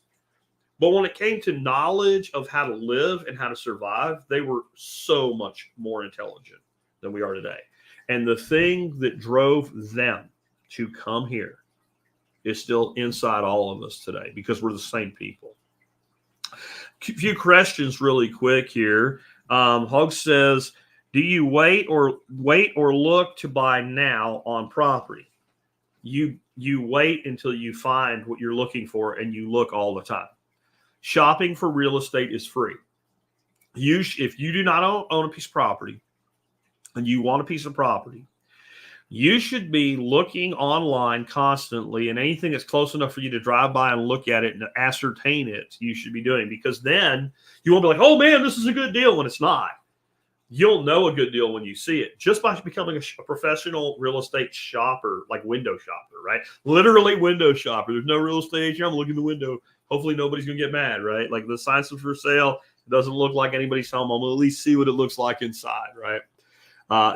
But when it came to knowledge of how to live and how to survive, they were so much more intelligent than we are today. And the thing that drove them to come here is still inside all of us today because we're the same people. A few questions really quick here. Hug says, do you wait or look to buy now on property? You wait until you find what you're looking for, and you look all the time. Shopping for real estate is free. If you do not own a piece of property and you want a piece of property, you should be looking online constantly, and anything that's close enough for you to drive by and look at it and ascertain it, you should be doing, because then you won't be like, oh man, this is a good deal, when it's not. You'll know a good deal when you see it just by becoming a professional real estate shopper, like window shopper, right? Literally window shopper. There's no real estate agent. I'm looking in the window. Hopefully nobody's going to get mad, right? Like the signs for sale, it doesn't look like anybody's home. I'm going to at least see what it looks like inside, right?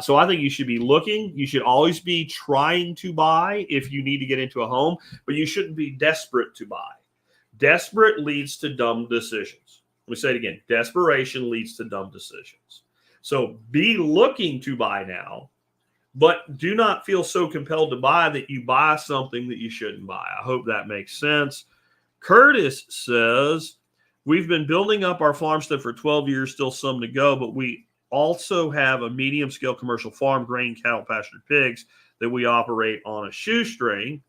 So I think you should be looking. You should always be trying to buy if you need to get into a home, but you shouldn't be desperate to buy. Desperate leads to dumb decisions. Let me say it again. Desperation leads to dumb decisions. So be looking to buy now, but do not feel so compelled to buy that you buy something that you shouldn't buy. I hope that makes sense. Curtis says, we've been building up our farmstead for 12 years, still some to go, but we also have a medium-scale commercial farm, grain, cattle, pastured pigs, that we operate on a shoestring.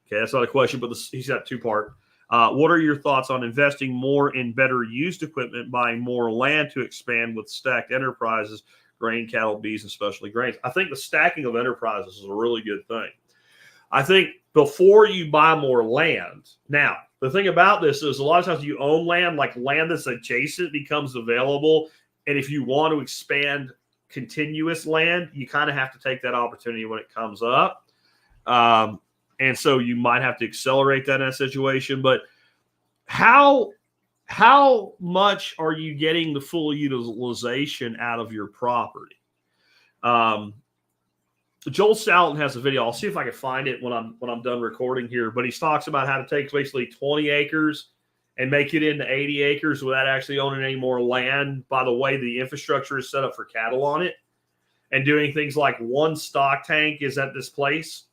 Okay, that's not a question, but he's got two-part. What are your thoughts on investing more in better used equipment, buying more land to expand with stacked enterprises, grain, cattle, bees, and specialty grains? I think the stacking of enterprises is a really good thing. I think before you buy more land, now, the thing about this is a lot of times you own land, like land that's adjacent becomes available. And if you want to expand continuous land, you kind of have to take that opportunity when it comes up. And so you might have to accelerate that in a situation. But how much are you getting the full utilization out of your property? Joel Salatin has a video. I'll see if I can find it when I'm done recording here. But he talks about how to take basically 20 acres and make it into 80 acres without actually owning any more land. By the way, the infrastructure is set up for cattle on it, and doing things like one stock tank is at this place,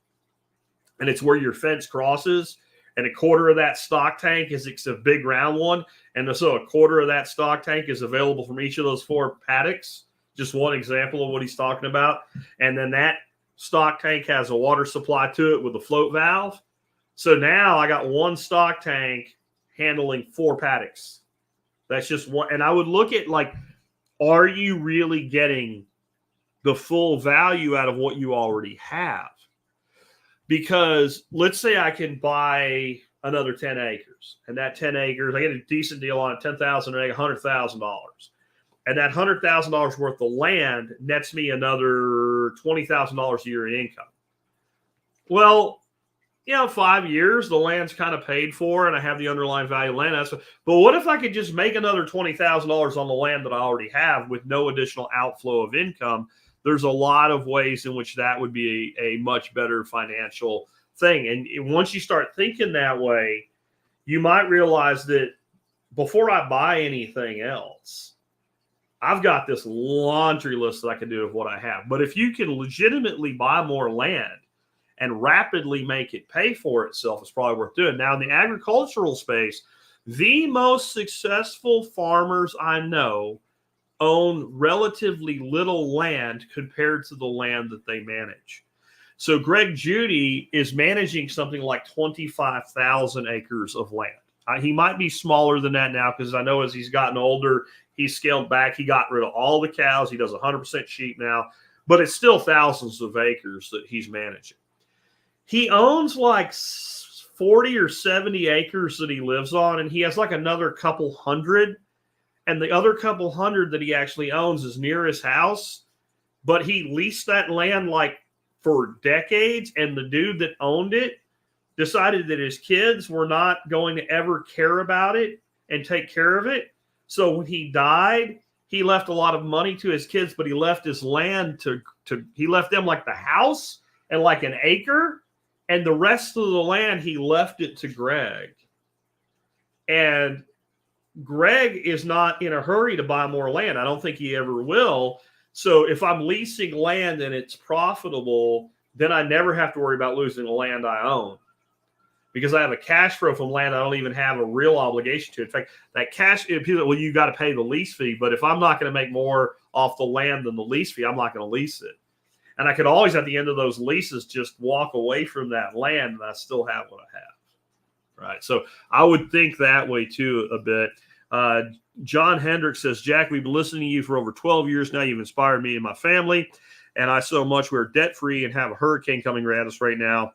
and it's where your fence crosses, and a quarter of that stock tank is it's a big round one, and so a quarter of that stock tank is available from each of those 4 paddocks. Just one example of what he's talking about. And then that stock tank has a water supply to it with a float valve. So now I got one stock tank handling 4 paddocks. That's just one. And I would look at, like, are you really getting the full value out of what you already have? Because let's say I can buy another 10 acres, and that 10 acres, I get a decent deal on it, $10,000 an acre, $100,000. And that $100,000 worth of land nets me another $20,000 a year in income. Well, 5 years, the land's kind of paid for, and I have the underlying value of land. But what if I could just make another $20,000 on the land that I already have with no additional outflow of income? There's a lot of ways in which that would be a much better financial thing. And once you start thinking that way, you might realize that before I buy anything else, I've got this laundry list that I can do of what I have. But if you can legitimately buy more land and rapidly make it pay for itself, it's probably worth doing. Now, in the agricultural space, the most successful farmers I know own relatively little land compared to the land that they manage. So Greg Judy is managing something like 25,000 acres of land. He might be smaller than that now, because I know as he's gotten older, he's scaled back. He got rid of all the cows. He does 100% sheep now, but it's still thousands of acres that he's managing. He owns like 40 or 70 acres that he lives on, and he has like another couple hundred. And the other couple hundred that he actually owns is near his house, but he leased that land like for decades. And the dude that owned it decided that his kids were not going to ever care about it and take care of it. So when he died, he left a lot of money to his kids, but he left his land he left them like the house and like an acre, and the rest of the land, he left it to Greg. And Greg is not in a hurry to buy more land. I don't think he ever will. So if I'm leasing land and it's profitable, then I never have to worry about losing the land I own, because I have a cash flow from land I don't even have a real obligation to. In fact, that cash, people, well, you got to pay the lease fee. But if I'm not going to make more off the land than the lease fee, I'm not going to lease it. And I could always, at the end of those leases, just walk away from that land, and I still have what I have. Right. So I would think that way too a bit. John Hendricks says, Jack, we've been listening to you for over 12 years now. You've inspired me and my family, and I so much. We're debt free and have a hurricane coming at us right now.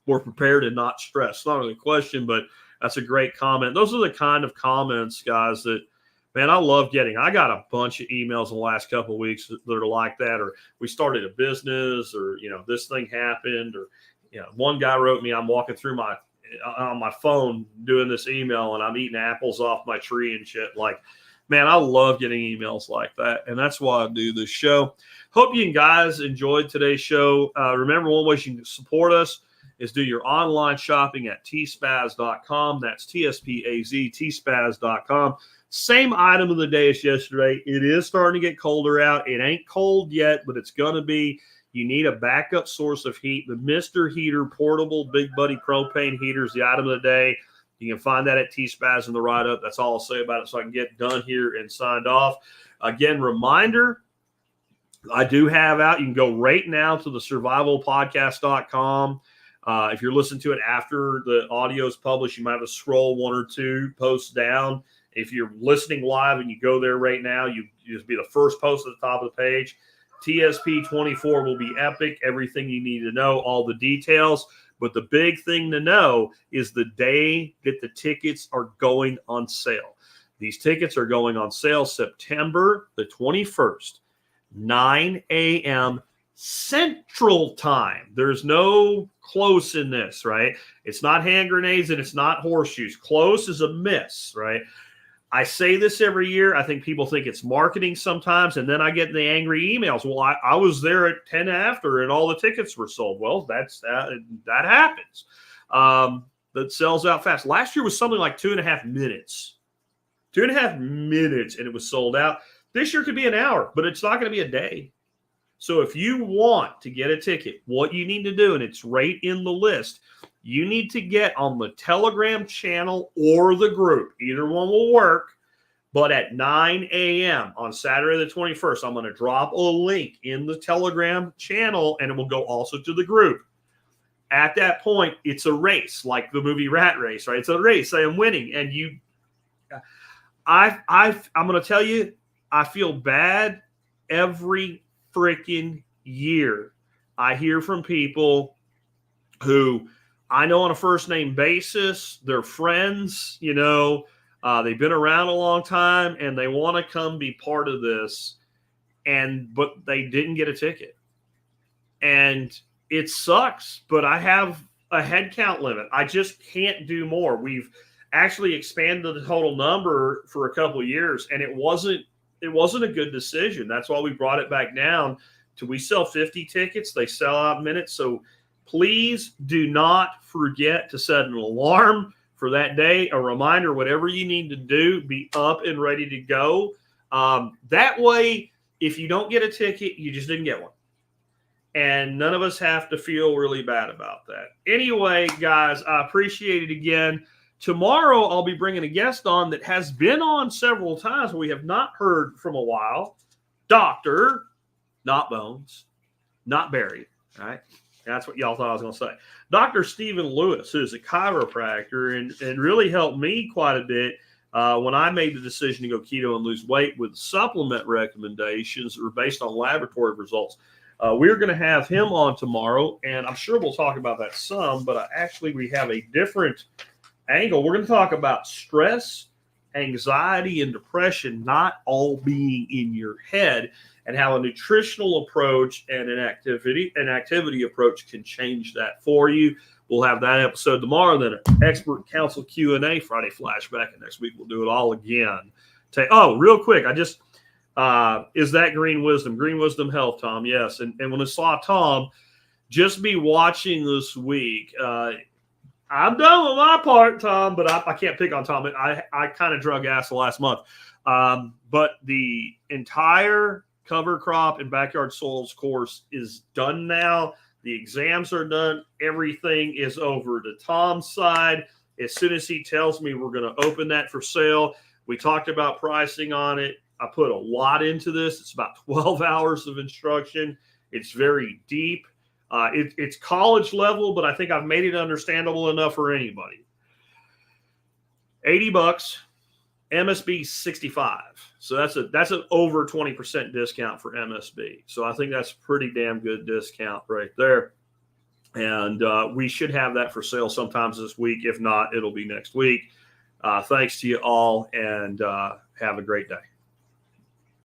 We're prepared and not stressed. Not really a question, but that's a great comment. Those are the kind of comments, guys, that, man, I love getting. I got a bunch of emails in the last couple of weeks that are like that, or we started a business, or, this thing happened, or, one guy wrote me, I'm walking through on my phone doing this email, and I'm eating apples off my tree and shit. Like, man, I love getting emails like that, and that's why I do this show. Hope you guys enjoyed today's show. Remember, one way you can support us is do your online shopping at tspaz.com. That's TSPAZ, tspaz.com. Same item of the day as yesterday. It is starting to get colder out. It ain't cold yet, but it's going to be. You need a backup source of heat. The Mr. Heater portable Big Buddy propane heater is the item of the day. You can find that at T-Spaz in the write-up. That's all I'll say about it, so I can get done here and signed off. Again, reminder, I do have out, you can go right now to the survivalpodcast.com. If you're listening to it after the audio is published, you might have to scroll 1 or 2 posts down. If you're listening live and you go there right now, you just be the first post at the top of the page. TSP24 will be epic. Everything you need to know, all the details. But the big thing to know is the day that the tickets are going on sale. These tickets are going on sale September the 21st, 9 a.m. Central Time. There's no close in this, right? It's not hand grenades and it's not horseshoes. Close is a miss, right? I say this every year. I think people think it's marketing sometimes, and then I get the angry emails. Well, I was there at 10 after, and all the tickets were sold. Well, that happens. That sells out fast. Last year was something like 2.5 minutes. 2.5 minutes, and it was sold out. This year could be an hour, but it's not going to be a day. So if you want to get a ticket, what you need to do, and it's right in the list, you need to get on the Telegram channel or the group. Either one will work. But at 9 a.m. on Saturday the 21st, I'm going to drop a link in the Telegram channel, and it will go also to the group. At that point, it's a race, like the movie Rat Race, right? It's a race. I am winning. And I'm going to tell you, I feel bad every freaking year. I hear from people who I know on a first name basis, they're friends, they've been around a long time and they want to come be part of this, but they didn't get a ticket. And it sucks, but I have a head count limit. I just can't do more. We've actually expanded the total number for a couple of years, and it wasn't a good decision. That's why we brought it back down to we sell 50 tickets. They sell out minutes. So please do not forget to set an alarm for that day, a reminder, whatever you need to do, be up and ready to go. That way, if you don't get a ticket, you just didn't get one. And none of us have to feel really bad about that. Anyway, guys, I appreciate it again. Tomorrow, I'll be bringing a guest on that has been on several times, but we have not heard from a while. Dr. Not Bones, not Barry, all right? That's what y'all thought I was going to say. Dr. Stephen Lewis, who's a chiropractor and really helped me quite a bit when I made the decision to go keto and lose weight with supplement recommendations that were based on laboratory results. We're going to have him on tomorrow, and I'm sure we'll talk about that some, but we have a different angle. We're going to talk about stress, anxiety, and depression not all being in your head, and how a nutritional approach and an activity approach can change that for you. We'll have that episode tomorrow, then an expert council Q&A, Friday flashback, and next week we'll do it all again. Real quick, is that Green Wisdom? Green Wisdom Health, Tom, yes. And when I saw Tom, just be watching this week. I'm done with my part, Tom, but I can't pick on Tom. I kind of drug ass the last month. But the entire cover crop and backyard soils course is done now. The exams are done. Everything is over to Tom's side. As soon as he tells me we're going to open that for sale, we talked about pricing on it. I put a lot into this. It's about 12 hours of instruction. It's very deep. It's college level, but I think I've made it understandable enough for anybody. $80, MSB 65. So that's an over 20% discount for MSB. So I think that's a pretty damn good discount right there. And we should have that for sale sometimes this week. If not, it'll be next week. Thanks to you all, and have a great day.